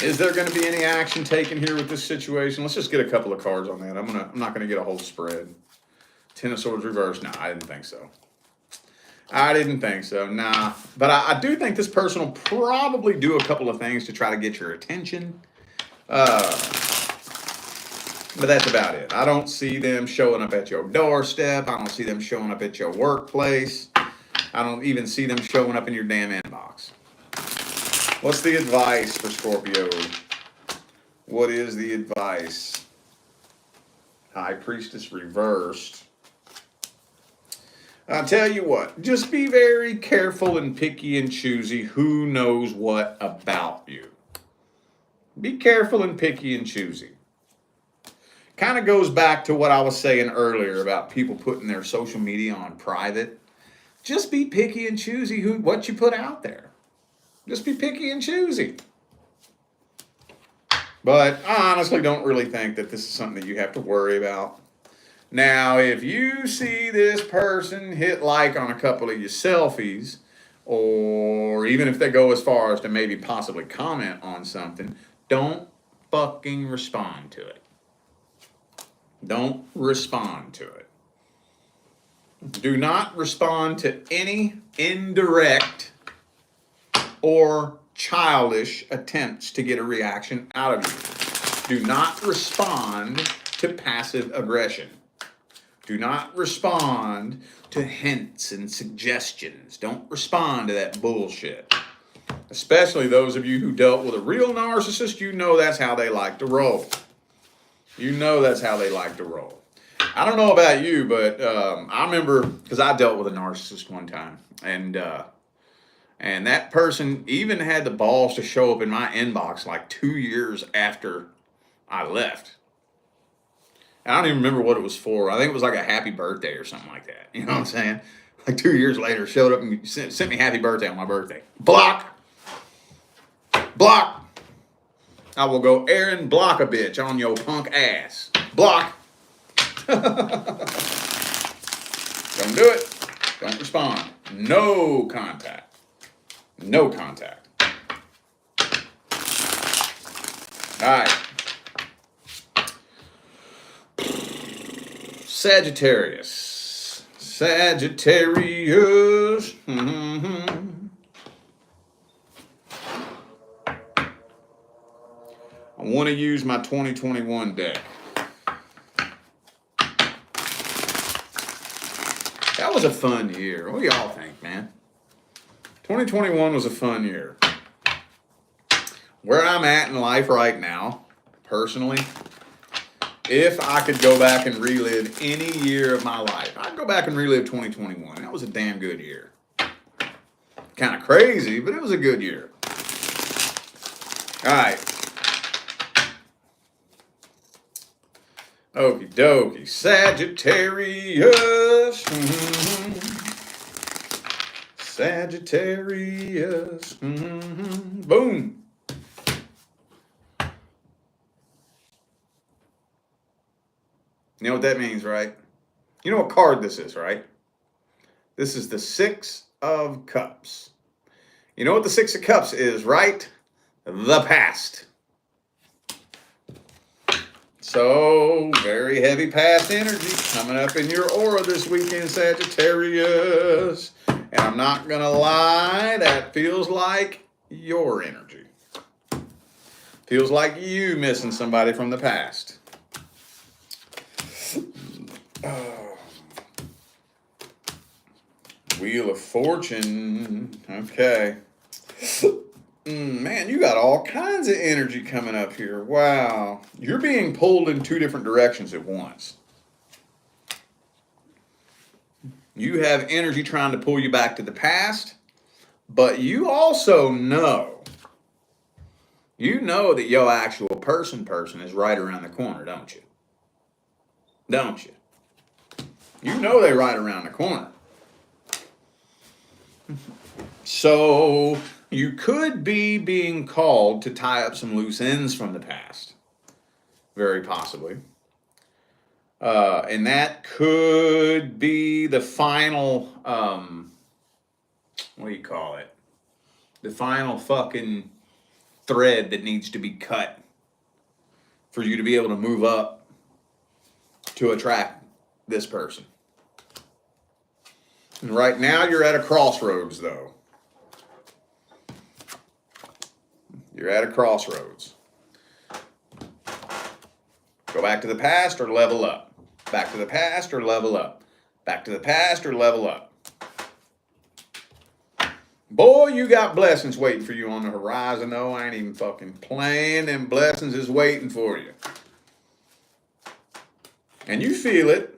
Is there going to be any action taken here with this situation? Let's just get a couple of cards on that. I'm not going to get a whole spread. Ten of Swords reversed. Nah, I didn't think so. I didn't think so. Nah. But I do think this person will probably do a couple of things to try to get your attention. But that's about it. I don't see them showing up at your doorstep. I don't see them showing up at your workplace. I don't even see them showing up in your damn inbox. What's the advice for Scorpio? What is the advice? High Priestess reversed. I'll tell you what, just be very careful and picky and choosy who knows what about you. Be careful and picky and choosy. Kind of goes back to what I was saying earlier about people putting their social media on private. Just be picky and choosy what you put out there. Just be picky and choosy. But I honestly don't really think that this is something that you have to worry about. Now, if you see this person hit like on a couple of your selfies, or even if they go as far as to maybe possibly comment on something, don't fucking respond to it. Don't respond to it. Do not respond to any indirect or childish attempts to get a reaction out of you. Do not respond to passive aggression. Do not respond to hints and suggestions. Don't respond to that bullshit. Especially those of you who dealt with a real narcissist, you know that's how they like to roll. You know that's how they like to roll. I don't know about you, but I remember, because I dealt with a narcissist one time, and that person even had the balls to show up in my inbox like 2 years after I left. And I don't even remember what it was for. I think it was like a happy birthday or something like that. You know what I'm saying? Like 2 years later, showed up and sent me happy birthday on my birthday. Block. Block. I will go Aaron block a bitch on your punk ass. Block. Don't do it. Don't respond. No contact. No contact. All right. Sagittarius. Sagittarius. I want to use my 2021 deck. That was a fun year. What do y'all think, man? 2021 was a fun year. Where I'm at in life right now, personally, if I could go back and relive any year of my life, I'd go back and relive 2021. That was a damn good year. Kind of crazy, but it was a good year. All right. Okie dokie. Sagittarius. Sagittarius. Boom. You know what that means, right? You know what card this is, right? This is the Six of Cups. You know what the Six of Cups is, right? The past. So, very heavy past energy coming up in your aura this weekend, Sagittarius. And I'm not going to lie, that feels like your energy. Feels like you missing somebody from the past. Wheel of Fortune. Okay. Man, you got all kinds of energy coming up here. Wow. You're being pulled in two different directions at once. You have energy trying to pull you back to the past, but you also know, that your actual person is right around the corner, don't you? Don't you? You know they're right around the corner. So you could be being called to tie up some loose ends from the past. Very possibly. And that could be the final, what do you call it? The final fucking thread that needs to be cut for you to be able to move up to attract this person. And right now you're at a crossroads, though. You're at a crossroads. Go back to the past or level up. Back to the past or level up. Back to the past or level up. Boy, you got blessings waiting for you on the horizon, though. I ain't even fucking playing. Them blessings is waiting for you. And you feel it.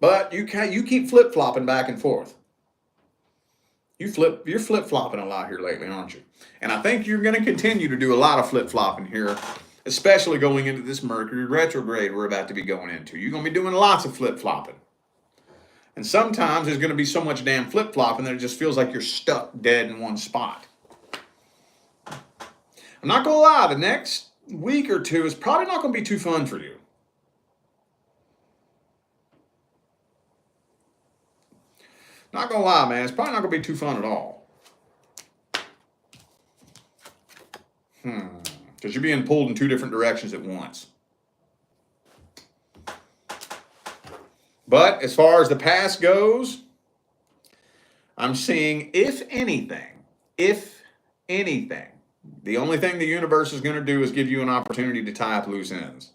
But you keep flip-flopping back and forth. You're flip-flopping a lot here lately, aren't you? And I think you're going to continue to do a lot of flip-flopping here, especially going into this Mercury retrograde we're about to be going into. You're going to be doing lots of flip-flopping. And sometimes there's going to be so much damn flip-flopping that it just feels like you're stuck dead in one spot. I'm not going to lie, the next week or two is probably not going to be too fun for you. Not going to lie, man, it's probably not going to be too fun at all. Because you're being pulled in two different directions at once. But as far as the past goes, I'm seeing, if anything, the only thing the universe is going to do is give you an opportunity to tie up loose ends.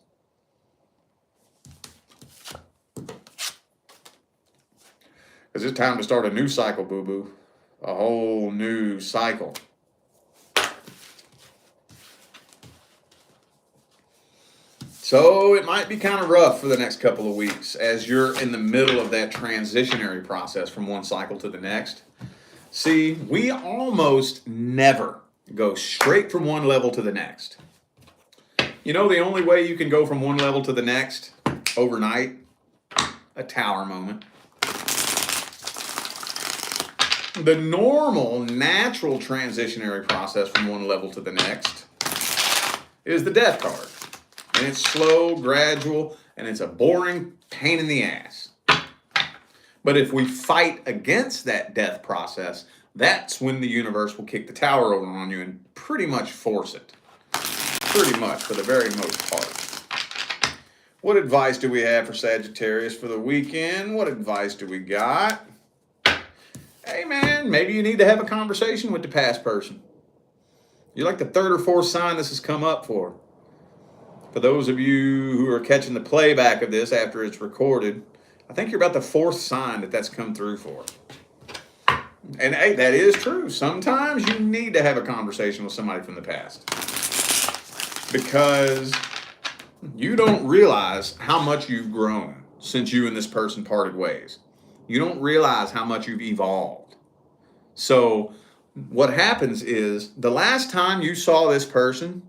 Because it's time to start a new cycle, boo-boo. A whole new cycle. So it might be kind of rough for the next couple of weeks as you're in the middle of that transitionary process from one cycle to the next. See, we almost never go straight from one level to the next. You know the only way you can go from one level to the next overnight? A tower moment. The normal, natural transitionary process from one level to the next is the death card. And it's slow, gradual, and it's a boring pain in the ass. But if we fight against that death process, that's when the universe will kick the tower over on you and pretty much force it. Pretty much, for the very most part. What advice do we have for Sagittarius for the weekend? What advice do we got? Hey man, maybe you need to have a conversation with the past person. You're like the third or fourth sign this has come up for. For those of you who are catching the playback of this after it's recorded, I think you're about the fourth sign that that's come through for. And hey, that is true. Sometimes you need to have a conversation with somebody from the past. Because you don't realize how much you've grown since you and this person parted ways. You don't realize how much you've evolved. So what happens is the last time you saw this person,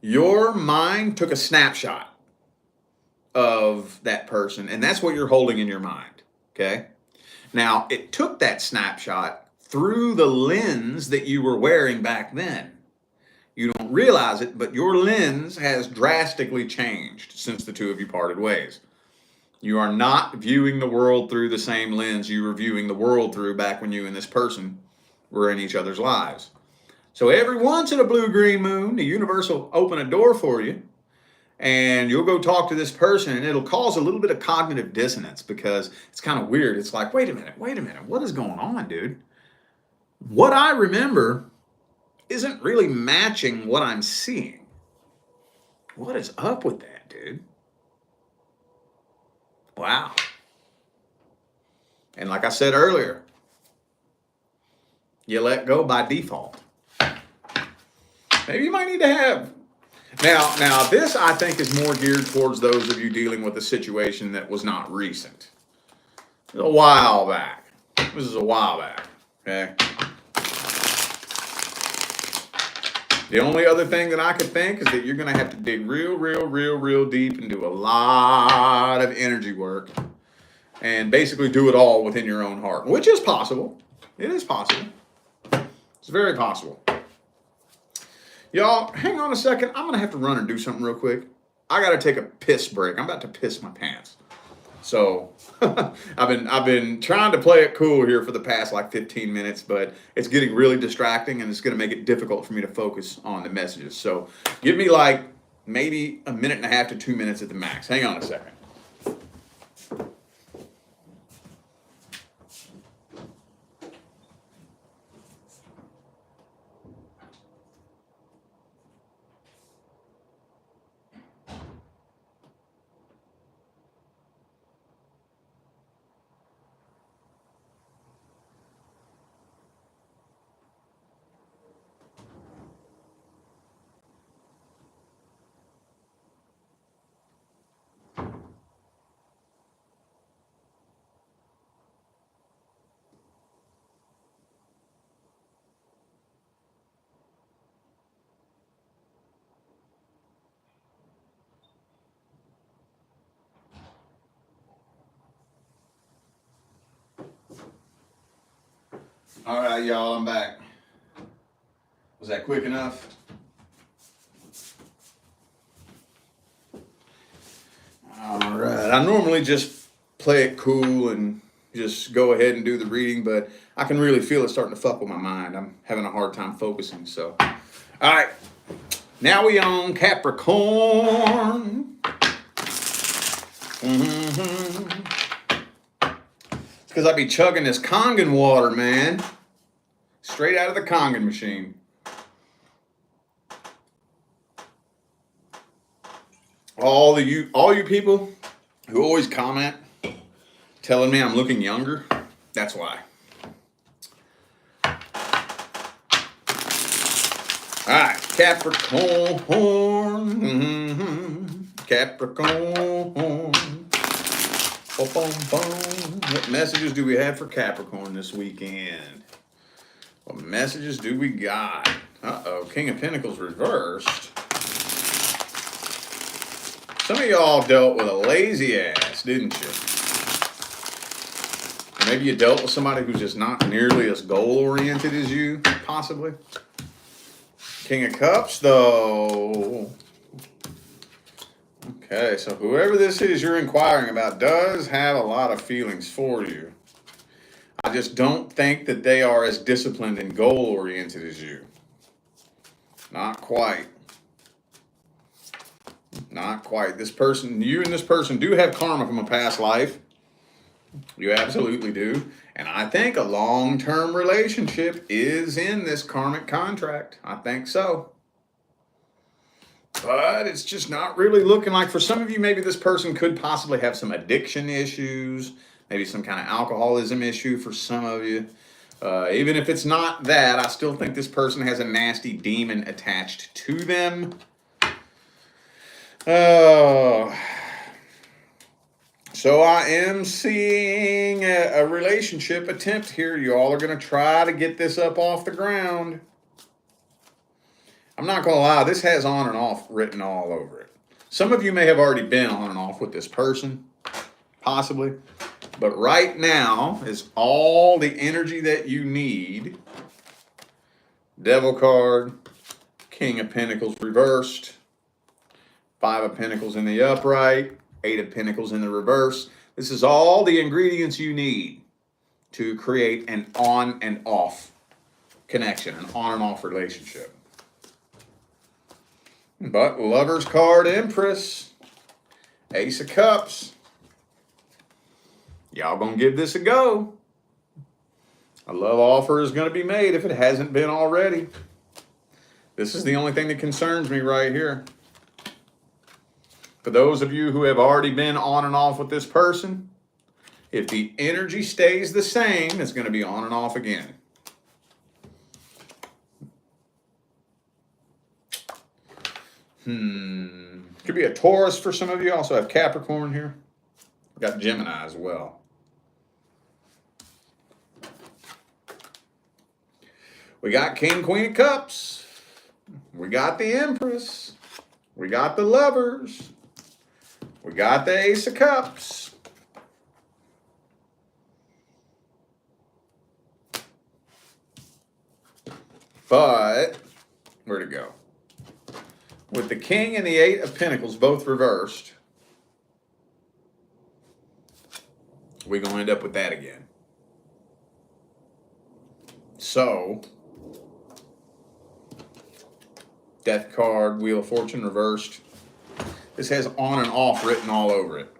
your mind took a snapshot of that person, and that's what you're holding in your mind, okay? Now, it took that snapshot through the lens that you were wearing back then. You don't realize it, but your lens has drastically changed since the two of you parted ways. You are not viewing the world through the same lens you were viewing the world through back when you and this person were in each other's lives. So every once in a blue-green moon, the universe will open a door for you, and you'll go talk to this person, and it'll cause a little bit of cognitive dissonance because it's kind of weird. It's like, wait a minute, what is going on, dude? What I remember isn't really matching what I'm seeing. What is up with that, dude? Wow. And like I said earlier, you let go by default. Maybe you might need to have. Now this I think is more geared towards those of you dealing with a situation that was not recent. It was a while back. This is a while back. Okay. The only other thing that I could think is that you're going to have to dig real deep and do a lot of energy work and basically do it all within your own heart, which is possible. It is possible. It's very possible. Y'all, hang on a second. I'm going to have to run and do something real quick. I got to take a piss break. I'm about to piss my pants. So I've been trying to play it cool here for the past like 15 minutes, but it's getting really distracting and it's going to make it difficult for me to focus on the messages. So give me like maybe a minute and a half to 2 minutes at the max. Hang on a second. All right, y'all, I'm back. Was that quick enough? All right. I normally just play it cool and just go ahead and do the reading, but I can really feel it starting to fuck with my mind. I'm having a hard time focusing. So, all right. Now we on Capricorn. It's because I be chugging this Kangen water, man. Straight out of the Kangen machine. All you people who always comment telling me I'm looking younger, that's why. All right, Capricorn. Capricorn. What messages do we have for Capricorn this weekend? What messages do we got? Uh-oh, King of Pentacles reversed. Some of y'all dealt with a lazy ass, didn't you? Maybe you dealt with somebody who's just not nearly as goal-oriented as you, possibly. King of Cups, though. Okay, so whoever this is you're inquiring about does have a lot of feelings for you. I just don't think that they are as disciplined and goal-oriented as you. Not quite. Not quite. This person, you and this person do have karma from a past life. You absolutely do. And I think a long-term relationship is in this karmic contract. I think so. But it's just not really looking like, for some of you, maybe this person could possibly have some addiction issues, maybe some kind of alcoholism issue for some of you. Even if it's not that, I still think this person has a nasty demon attached to them. So I am seeing a relationship attempt here. You all are going to try to get this up off the ground. I'm not going to lie, this has on and off written all over it. Some of you may have already been on and off with this person, possibly. But right now is all the energy that you need. Devil card, King of Pentacles reversed, Five of Pentacles in the upright, Eight of Pentacles in the reverse. This is all the ingredients you need to create an on and off connection, an on and off relationship. But Lover's card, Empress, Ace of Cups. Y'all gonna give this a go. A love offer is gonna be made if it hasn't been already. This is the only thing that concerns me right here. For those of you who have already been on and off with this person, if the energy stays the same, it's gonna be on and off again. Could be a Taurus for some of you. Also have Capricorn here. We've got Gemini as well. We got King, Queen of Cups. We got the Empress. We got the Lovers. We got the Ace of Cups. But, where'd it go? with the King and the Eight of Pentacles both reversed, we're going to end up with that again. So, Death card, Wheel of Fortune reversed. This has on and off written all over it.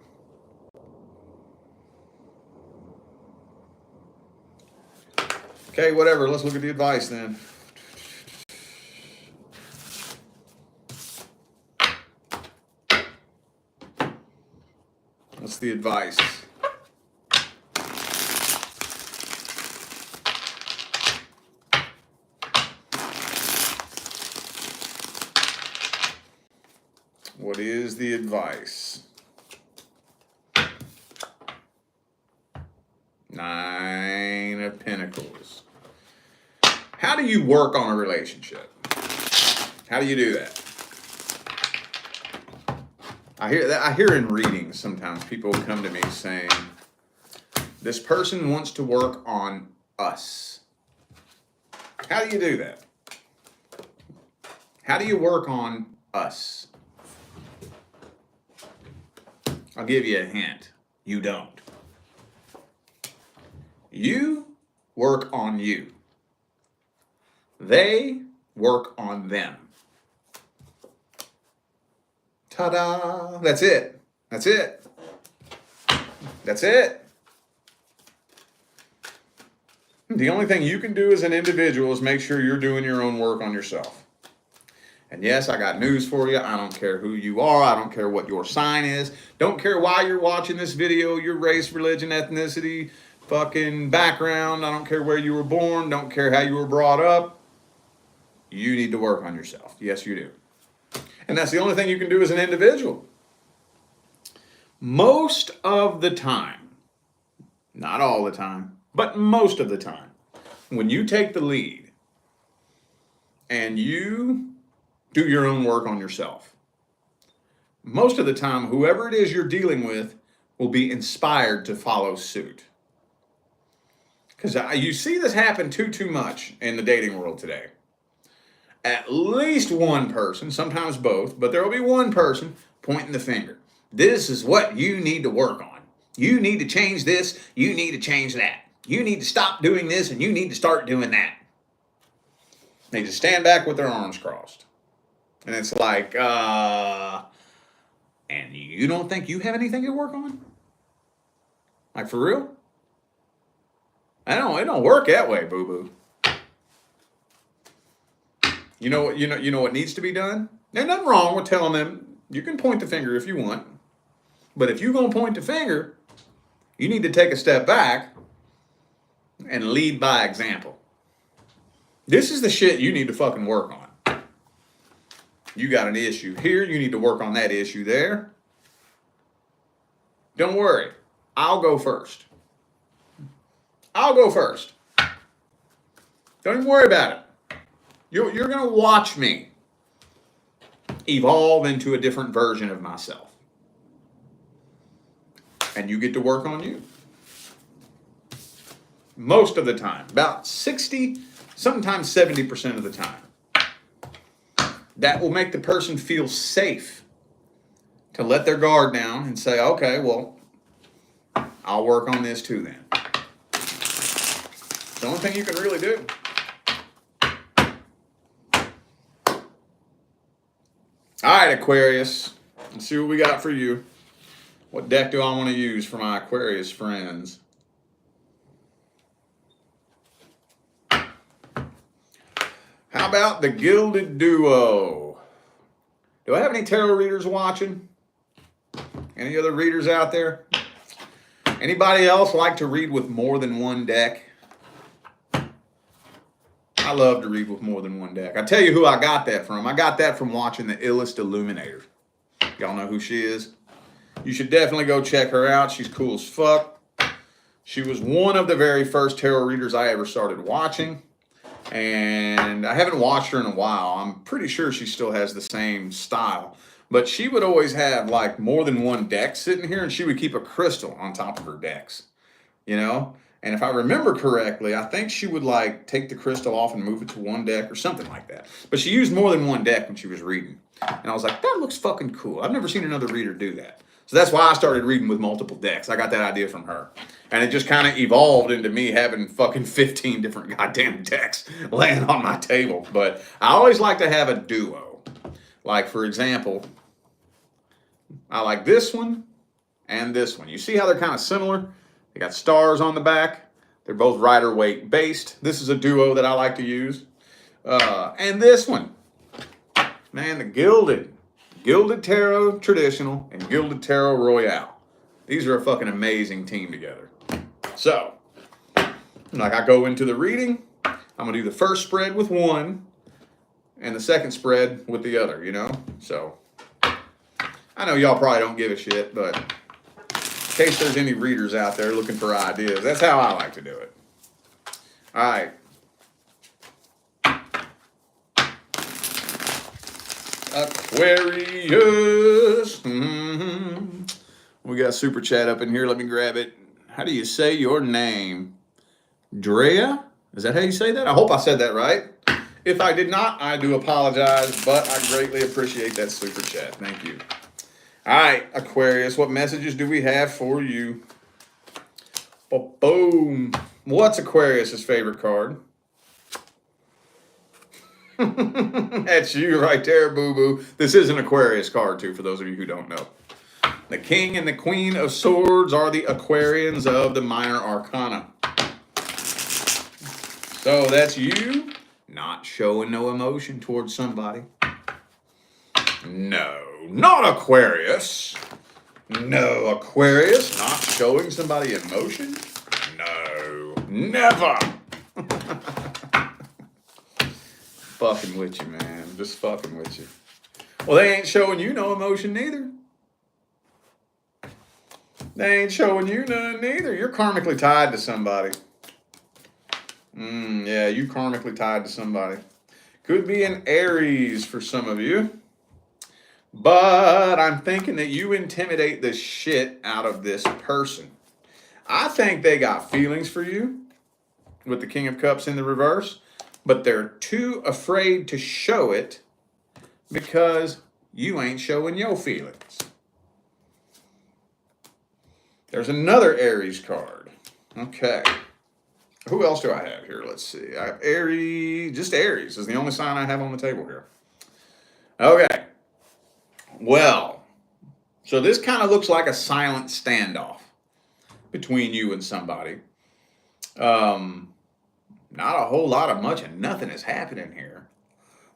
Okay, whatever. Let's look at the advice then. What's the advice? What is the advice? 9 of Pentacles. How do you work on a relationship? How do you do that? I hear in readings sometimes people come to me saying, this person wants to work on us. How do you do that? How do you work on us? I'll give you a hint. You don't. You work on you. They work on them. Ta-da! That's it. That's it. That's it. The only thing you can do as an individual is make sure you're doing your own work on yourself. And yes, I got news for you. I don't care who you are. I don't care what your sign is. Don't care why you're watching this video, your race, religion, ethnicity, fucking background. I don't care where you were born. Don't care how you were brought up. You need to work on yourself. Yes, you do. And that's the only thing you can do as an individual. Most of the time, not all the time, but most of the time, when you take the lead and you do your own work on yourself, most of the time, whoever it is you're dealing with will be inspired to follow suit. Because you see this happen too much in the dating world today. At least one person, sometimes both, but there will be one person pointing the finger. This is what you need to work on. You need to change this. You need to change that. You need to stop doing this and you need to start doing that. They just stand back with their arms crossed. And it's like, and you don't think you have anything to work on? Like, for real? It don't work that way, boo-boo. You know what needs to be done? There's nothing wrong with telling them, you can point the finger if you want. But if you're going to point the finger, you need to take a step back and lead by example. This is the shit you need to fucking work on. You got an issue here, you need to work on that issue there. Don't worry, I'll go first. I'll go first. Don't even worry about it. You're going to watch me evolve into a different version of myself. And you get to work on you. Most of the time, about 60, sometimes 70% of the time. That will make the person feel safe to let their guard down and say, okay, well, I'll work on this too then. It's the only thing you can really do. All right, Aquarius. Let's see what we got for you. What deck do I want to use for my Aquarius friends? How about the Gilded Duo? Do I have any tarot readers watching? Any other readers out there? Anybody else like to read with more than one deck? I love to read with more than one deck. I tell you who I got that from. I got that from watching The Illest Illuminator. Y'all know who she is? You should definitely go check her out. She's cool as fuck. She was one of the very first tarot readers I ever started watching. And I haven't watched her in a while. I'm pretty sure she still has the same style. But she would always have like more than one deck sitting here, and she would keep a crystal on top of her decks. You know? And if I remember correctly, I think she would like take the crystal off and move it to one deck or something like that. But she used more than one deck when she was reading. And I was like, that looks fucking cool. I've never seen another reader do that. So that's why I started reading with multiple decks. I got that idea from her. And it just kind of evolved into me having fucking 15 different goddamn decks laying on my table. But I always like to have a duo. Like, for example, I like this one and this one. You see how they're kind of similar? They got stars on the back. They're both Rider-Waite based. This is a duo that I like to use. And this one. Man, the Gilded Tarot Traditional and Gilded Tarot Royale. These are a fucking amazing team together. So, like I go into the reading, I'm going to do the first spread with one and the second spread with the other, you know? So, I know y'all probably don't give a shit, but in case there's any readers out there looking for ideas, that's how I like to do it. All right. Aquarius. We got super chat up in here. Let me grab it. How do you say your name? Drea? Is that how you say that? I hope I said that right. If I did not, I do apologize, but I greatly appreciate that super chat. Thank you. All right, Aquarius, what messages do we have for you? Boom. What's Aquarius's favorite card? That's you right there, boo-boo. This is an Aquarius card, too, for those of you who don't know. The King and the Queen of Swords are the Aquarians of the Minor Arcana. So that's you not showing no emotion towards somebody. No, not Aquarius. No, Aquarius not showing somebody emotion? No, never. Fucking with you, man. Just fucking with you. Well, they ain't showing you no emotion neither. They ain't showing you none neither. You're karmically tied to somebody. Yeah, you karmically tied to somebody. Could be an Aries for some of you. But I'm thinking that you intimidate the shit out of this person. I think they got feelings for you with the King of Cups in the reverse, but they're too afraid to show it because you ain't showing your feelings. There's another Aries card. Okay. Who else do I have here? Let's see. I have Aries. Just Aries is the only sign I have on the table here. Okay. Well, so this kind of looks like a silent standoff between you and somebody. Not a whole lot of much and nothing is happening here.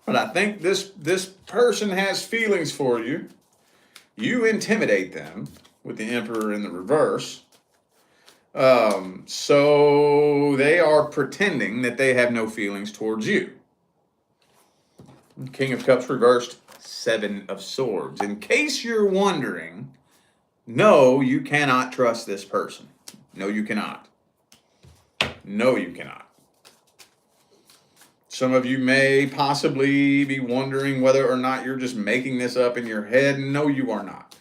But I think this person has feelings for you. You intimidate them with the Emperor in the reverse. So they are pretending that they have no feelings towards you. King of Cups reversed, Seven of Swords. In case you're wondering, no, you cannot trust this person. No, you cannot. No, you cannot. Some of you may possibly be wondering whether or not you're just making this up in your head. No, you are not.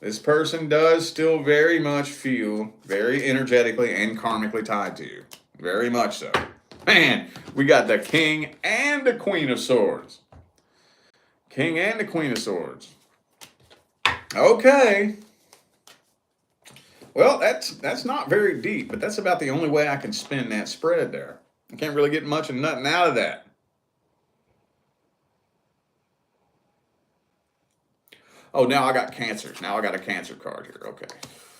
This person does still very much feel very energetically and karmically tied to you. Very much so. Man, we got the King and the Queen of Swords. King and the Queen of Swords. Okay. Well, that's not very deep, but that's about the only way I can spin that spread there. I can't really get much of nothing out of that. Oh, now I got Cancers. Now I got a Cancer card here. Okay.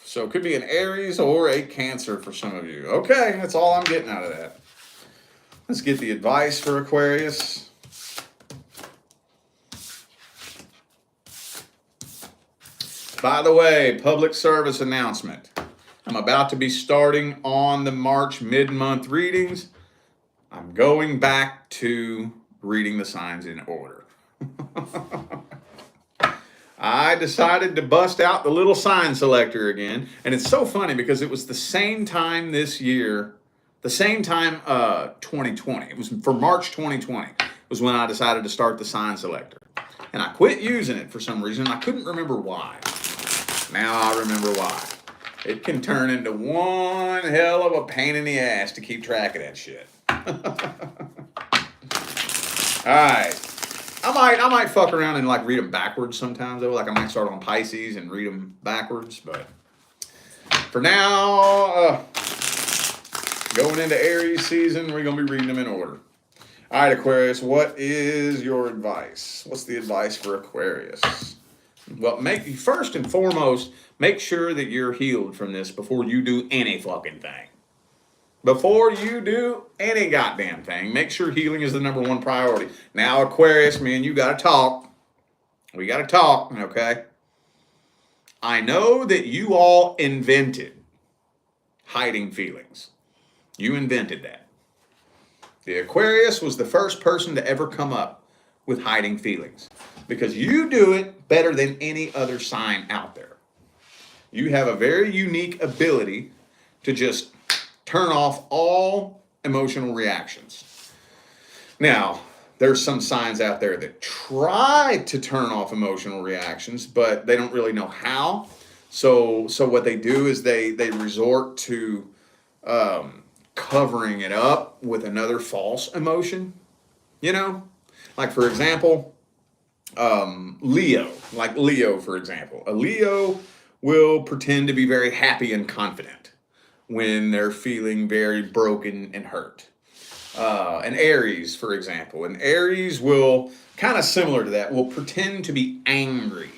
So it could be an Aries or a Cancer for some of you. Okay, that's all I'm getting out of that. Let's get the advice for Aquarius. By the way, public service announcement. I'm about to be starting on the March mid-month readings. I'm going back to reading the signs in order. I decided to bust out the little sign selector again. And it's so funny because it was the same time this year, the same time 2020. It was for March 2020 was when I decided to start the sign selector. And I quit using it for some reason. I couldn't remember why. Now I remember why. It can turn into one hell of a pain in the ass to keep track of that shit. All right. I might fuck around and like read them backwards sometimes though. Like I might start on Pisces and read them backwards, but for now, going into Aries season, we're gonna be reading them in order. All right, Aquarius, what is your advice? What's the advice for Aquarius? Well, first and foremost, make sure that you're healed from this before you do any fucking thing. Before you do any goddamn thing, make sure healing is the number one priority. Now, Aquarius, man, you got to talk. We got to talk, okay? I know that you all invented hiding feelings. You invented that. The Aquarius was the first person to ever come up with hiding feelings because you do it better than any other sign out there. You have a very unique ability to just turn off all emotional reactions. Now, there's some signs out there that try to turn off emotional reactions, but they don't really know how. So what they do is they resort to covering it up with another false emotion. You know, like for example, Leo. Like Leo, for example, a Leo will pretend to be very happy and confident when they're feeling very broken and hurt. An Aries, for example, an Aries will, kind of similar to that, will pretend to be angry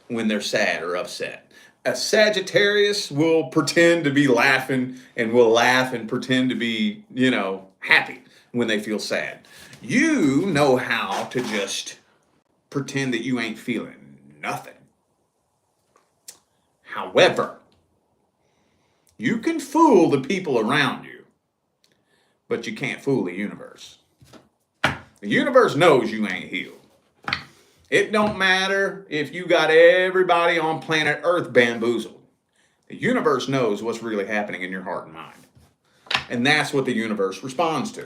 when they're sad or upset. A Sagittarius will pretend to be laughing and will laugh and pretend to be, happy when they feel sad. You know how to just pretend that you ain't feeling nothing. However, you can fool the people around you, but you can't fool the universe. The universe knows you ain't healed. It don't matter if you got everybody on planet Earth bamboozled. The universe knows what's really happening in your heart and mind. And that's what the universe responds to.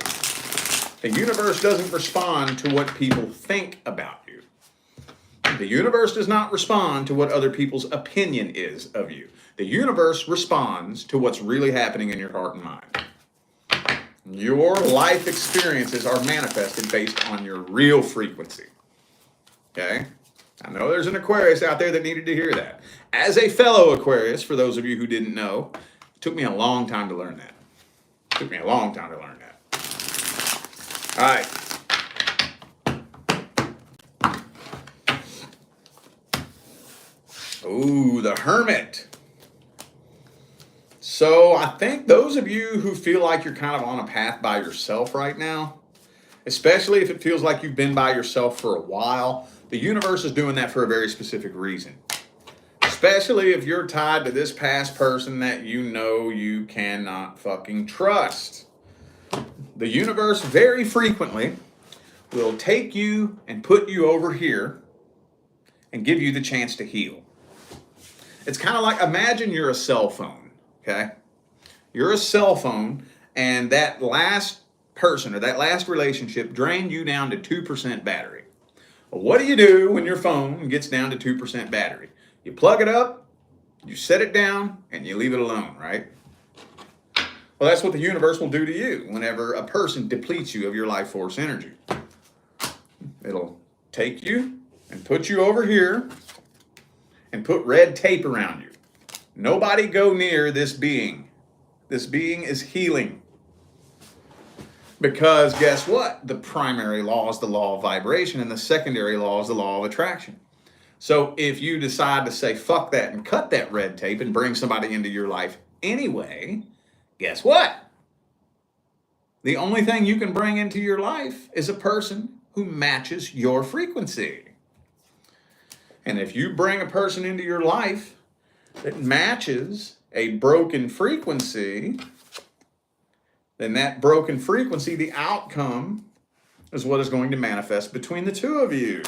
The universe doesn't respond to what people think about you. The universe does not respond to what other people's opinion is of you. The universe responds to what's really happening in your heart and mind. Your life experiences are manifested based on your real frequency. Okay? I know there's an Aquarius out there that needed to hear that. As a fellow Aquarius, for those of you who didn't know, it took me a long time to learn that. All right. Ooh, the Hermit. So I think those of you who feel like you're kind of on a path by yourself right now, especially if it feels like you've been by yourself for a while, the universe is doing that for a very specific reason. Especially if you're tied to this past person that you know you cannot fucking trust. The universe very frequently will take you and put you over here and give you the chance to heal. It's kind of like, imagine you're a cell phone, okay? You're a cell phone, and that last person or that last relationship drained you down to 2% battery. Well, what do you do when your phone gets down to 2% battery? You plug it up, you set it down, and you leave it alone, right? Well, that's what the universe will do to you whenever a person depletes you of your life force energy. It'll take you and put you over here and put red tape around you. Nobody go near this being. This being is healing. Because guess what? The primary law is the law of vibration, and the secondary law is the law of attraction. So if you decide to say fuck that and cut that red tape and bring somebody into your life anyway, guess what? The only thing you can bring into your life is a person who matches your frequency. And if you bring a person into your life that matches a broken frequency, then that broken frequency, the outcome, is what is going to manifest between the two of you.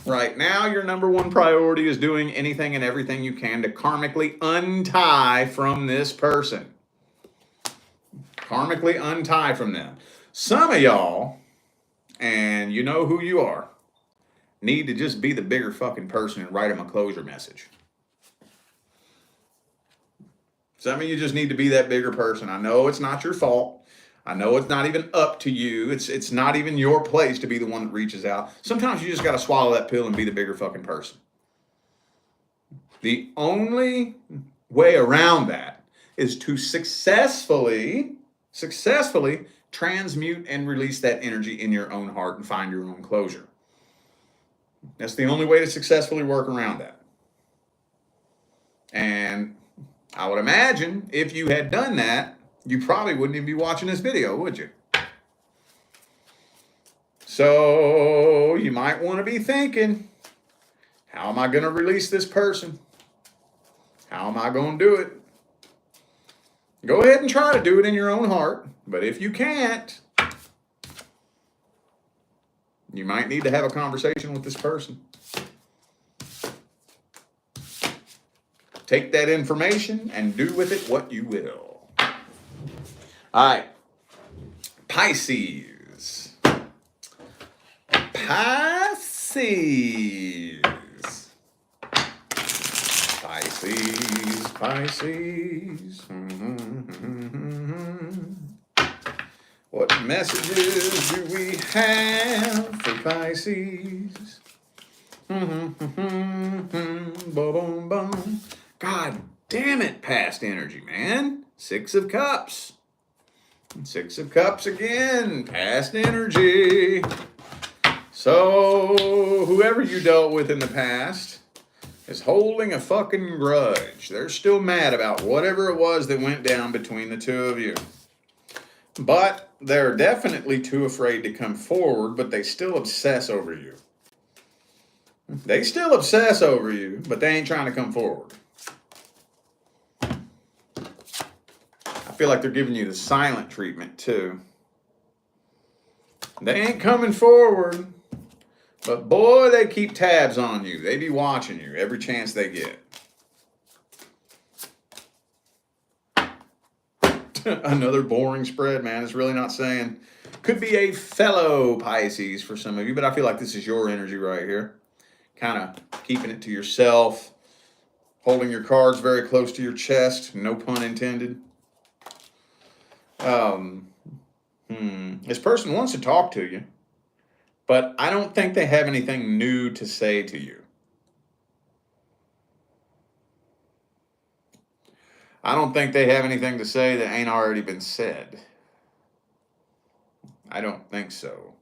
Right now, your number one priority is doing anything and everything you can to karmically untie from this person. Karmically untie from them. Some of y'all, and you know who you are, need to just be the bigger fucking person and write them a closure message. Some of you just need to be that bigger person. I know it's not your fault. I know it's not even up to you. It's not even your place to be the one that reaches out. Sometimes you just got to swallow that pill and be the bigger fucking person. The only way around that is to successfully transmute and release that energy in your own heart and find your own closure. That's the only way to successfully work around that. And I would imagine if you had done that, you probably wouldn't even be watching this video, would you? So you might want to be thinking, how am I going to release this person? How am I going to do it? Go ahead and try to do it in your own heart. But if you can't, you might need to have a conversation with this person. Take that information and do with it what you will. All right. Pisces. Pisces. What messages do we have for Pisces? God damn it, past energy, man. 6 of Cups. 6 of Cups again. Past energy. So, whoever you dealt with in the past is holding a fucking grudge. They're still mad about whatever it was that went down between the two of you. But they're definitely too afraid to come forward, but they still obsess over you. They still obsess over you, but they ain't trying to come forward. I feel like they're giving you the silent treatment too. They ain't coming forward, but boy, they keep tabs on you. They be watching you every chance they get. Another boring spread, man. It's really not saying. Could be a fellow Pisces for some of you, but I feel like this is your energy right here. Kind of keeping it to yourself, holding your cards very close to your chest, no pun intended. This person wants to talk to you, but I don't think they have anything new to say to you. I don't think they have anything to say that ain't already been said. I don't think so.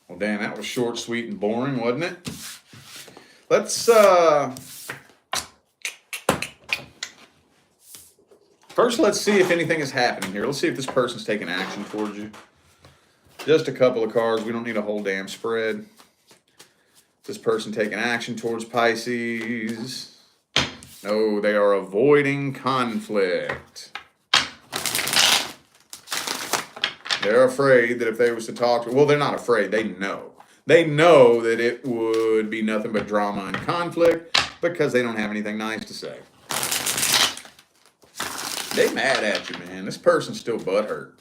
Well, damn, that was short, sweet, and boring, wasn't it? Let's, first, let's see if anything is happening here. Let's see if this person's taking action towards you. Just a couple of cards. We don't need a whole damn spread. This person taking action towards Pisces. No, they are avoiding conflict. They're afraid that if they was to talk to, well, they're not afraid. They know. They know that it would be nothing but drama and conflict because they don't have anything nice to say. They mad at you, man. This person's still butthurt.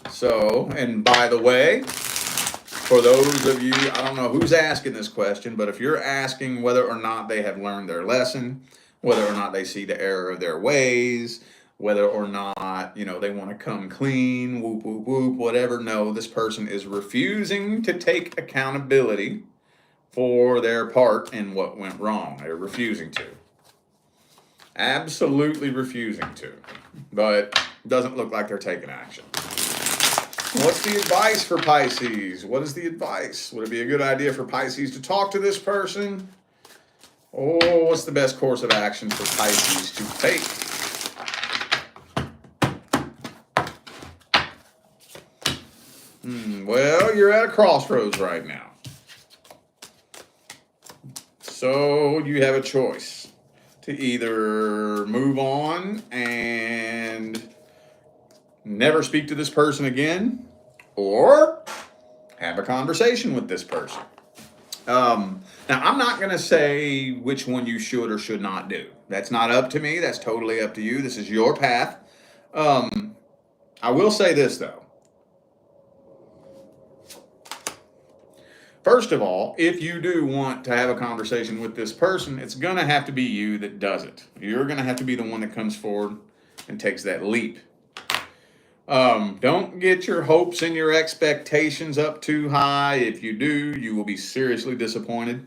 So, and by the way, for those of you, I don't know who's asking this question, but if you're asking whether or not they have learned their lesson, whether or not they see the error of their ways, whether or not, they want to come clean, whoop, whoop, whoop, whatever. No, this person is refusing to take accountability for their part in what went wrong. They're refusing to. Absolutely refusing to. But it doesn't look like they're taking action. What's the advice for Pisces? What is the advice? Would it be a good idea for Pisces to talk to this person? Or what's the best course of action for Pisces to take? Well, you're at a crossroads right now. So you have a choice to either move on and never speak to this person again, or have a conversation with this person. Now, I'm not going to say which one you should or should not do. That's not up to me. That's totally up to you. This is your path. I will say this, though. First of all, if you do want to have a conversation with this person, it's going to have to be you that does it. You're going to have to be the one that comes forward and takes that leap. Don't get your hopes and your expectations up too high. If you do, you will be seriously disappointed.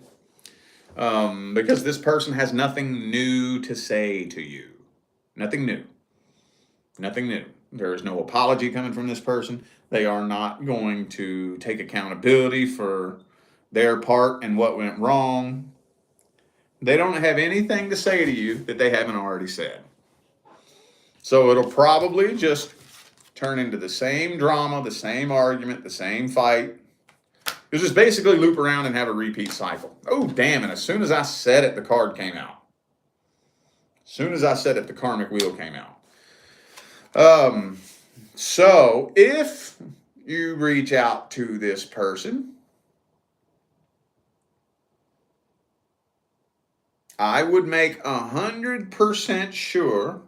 Because this person has nothing new to say to you. Nothing new. Nothing new. There is no apology coming from this person. They are not going to take accountability for their part and what went wrong. They don't have anything to say to you that they haven't already said. So it'll probably just turn into the same drama, the same argument, the same fight. You'll just basically loop around and have a repeat cycle. Oh, damn, and as soon as I said it, the card came out. As soon as I said it, the karmic wheel came out. So if you reach out to this person, I would make 100% sure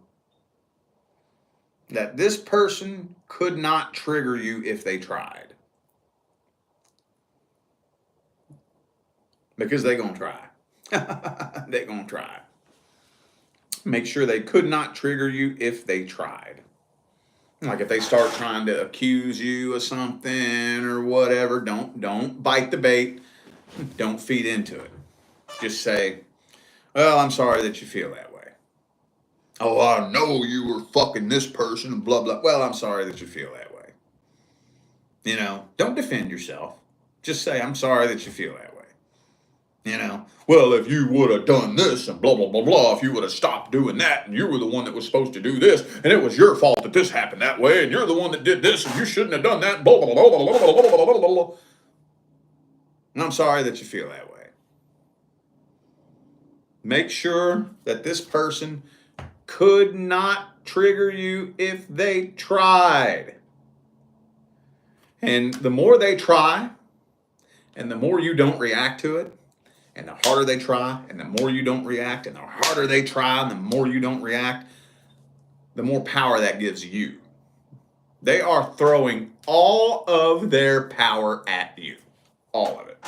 that this person could not trigger you if they tried. Because they're going to try. They're going to try. Make sure they could not trigger you if they tried. Like if they start trying to accuse you of something or whatever, don't bite the bait. Don't feed into it. Just say, well, I'm sorry that you feel that way. Oh, I know you were fucking this person and blah, blah. Well, I'm sorry that you feel that way. You know, don't defend yourself. Just say, I'm sorry that you feel that way. You know, well, if you would have done this and blah, blah, blah, blah, if you would have stopped doing that and you were the one that was supposed to do this and it was your fault that this happened that way and you're the one that did this and you shouldn't have done that, blah, blah, blah, blah, blah, blah, blah, blah, blah. And I'm sorry that you feel that way. Make sure that this person could not trigger you if they tried. And the more they try and the more you don't react to it, and the harder they try, and the more you don't react, and the harder they try, and the more you don't react, the more power that gives you. They are throwing all of their power at you. All of it.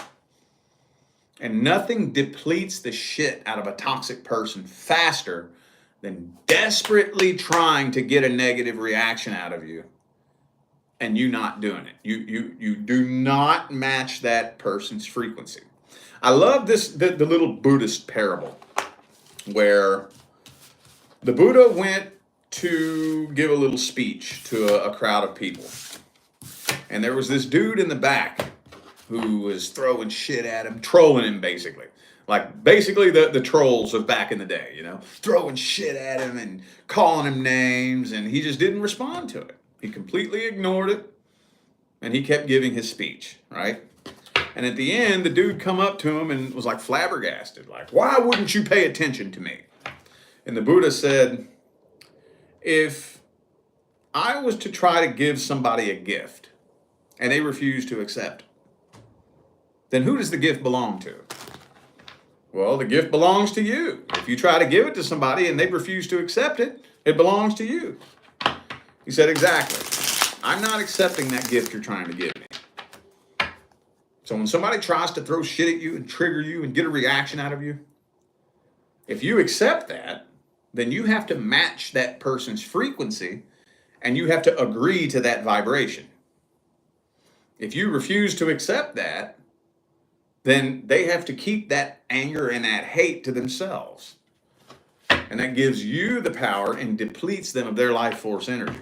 And nothing depletes the shit out of a toxic person faster than desperately trying to get a negative reaction out of you and you not doing it. You do not match that person's frequency. I love this, the little Buddhist parable where the Buddha went to give a little speech to a crowd of people. And there was this dude in the back who was throwing shit at him, trolling him basically. Like basically the trolls of back in the day, you know, throwing shit at him and calling him names, and he just didn't respond to it. He completely ignored it, and he kept giving his speech, right? And at the end, the dude come up to him and was like flabbergasted, like, why wouldn't you pay attention to me? And the Buddha said, if I was to try to give somebody a gift and they refuse to accept it, then who does the gift belong to? Well, the gift belongs to you. If you try to give it to somebody and they refuse to accept it, it belongs to you. He said, exactly. I'm not accepting that gift you're trying to give me. So when somebody tries to throw shit at you and trigger you and get a reaction out of you, if you accept that, then you have to match that person's frequency and you have to agree to that vibration. If you refuse to accept that, then they have to keep that anger and that hate to themselves. And that gives you the power and depletes them of their life force energy.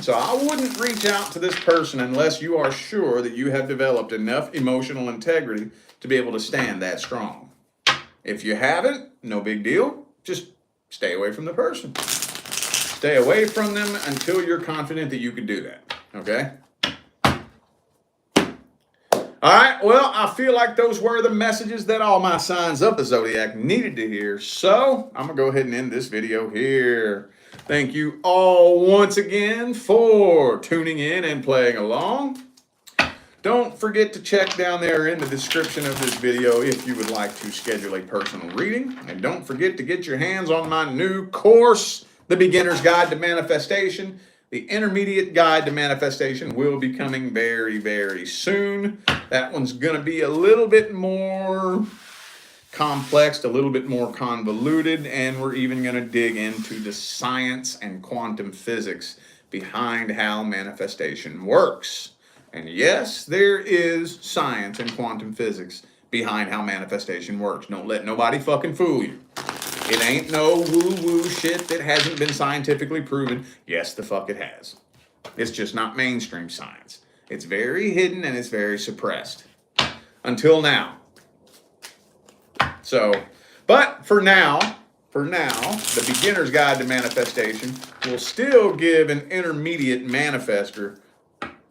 So I wouldn't reach out to this person unless you are sure that you have developed enough emotional integrity to be able to stand that strong. If you haven't, no big deal. Just stay away from the person. Stay away from them until you're confident that you can do that. Okay? All right, well, I feel like those were the messages that all my signs of the zodiac needed to hear. So I'm going to go ahead and end this video here. Thank you all once again for tuning in and playing along. Don't forget to check down there in the description of this video if you would like to schedule a personal reading. And don't forget to get your hands on my new course, The Beginner's Guide to Manifestation. The Intermediate Guide to Manifestation will be coming very, very soon. That one's going to be a little bit more complex, a little bit more convoluted, and we're even going to dig into the science and quantum physics behind how manifestation works. And yes, there is science and quantum physics behind how manifestation works. Don't let nobody fucking fool you. It ain't no woo-woo shit that hasn't been scientifically proven. Yes, the fuck it has. It's just not mainstream science. It's very hidden and it's very suppressed. Until now. So, but for now, the Beginner's Guide to Manifestation will still give an intermediate manifester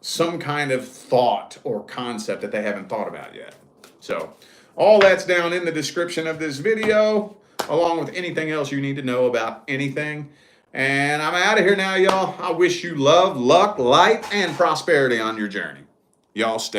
some kind of thought or concept that they haven't thought about yet. So, all that's down in the description of this video, along with anything else you need to know about anything. And I'm out of here now, y'all. I wish you love, luck, light, and prosperity on your journey. Y'all stay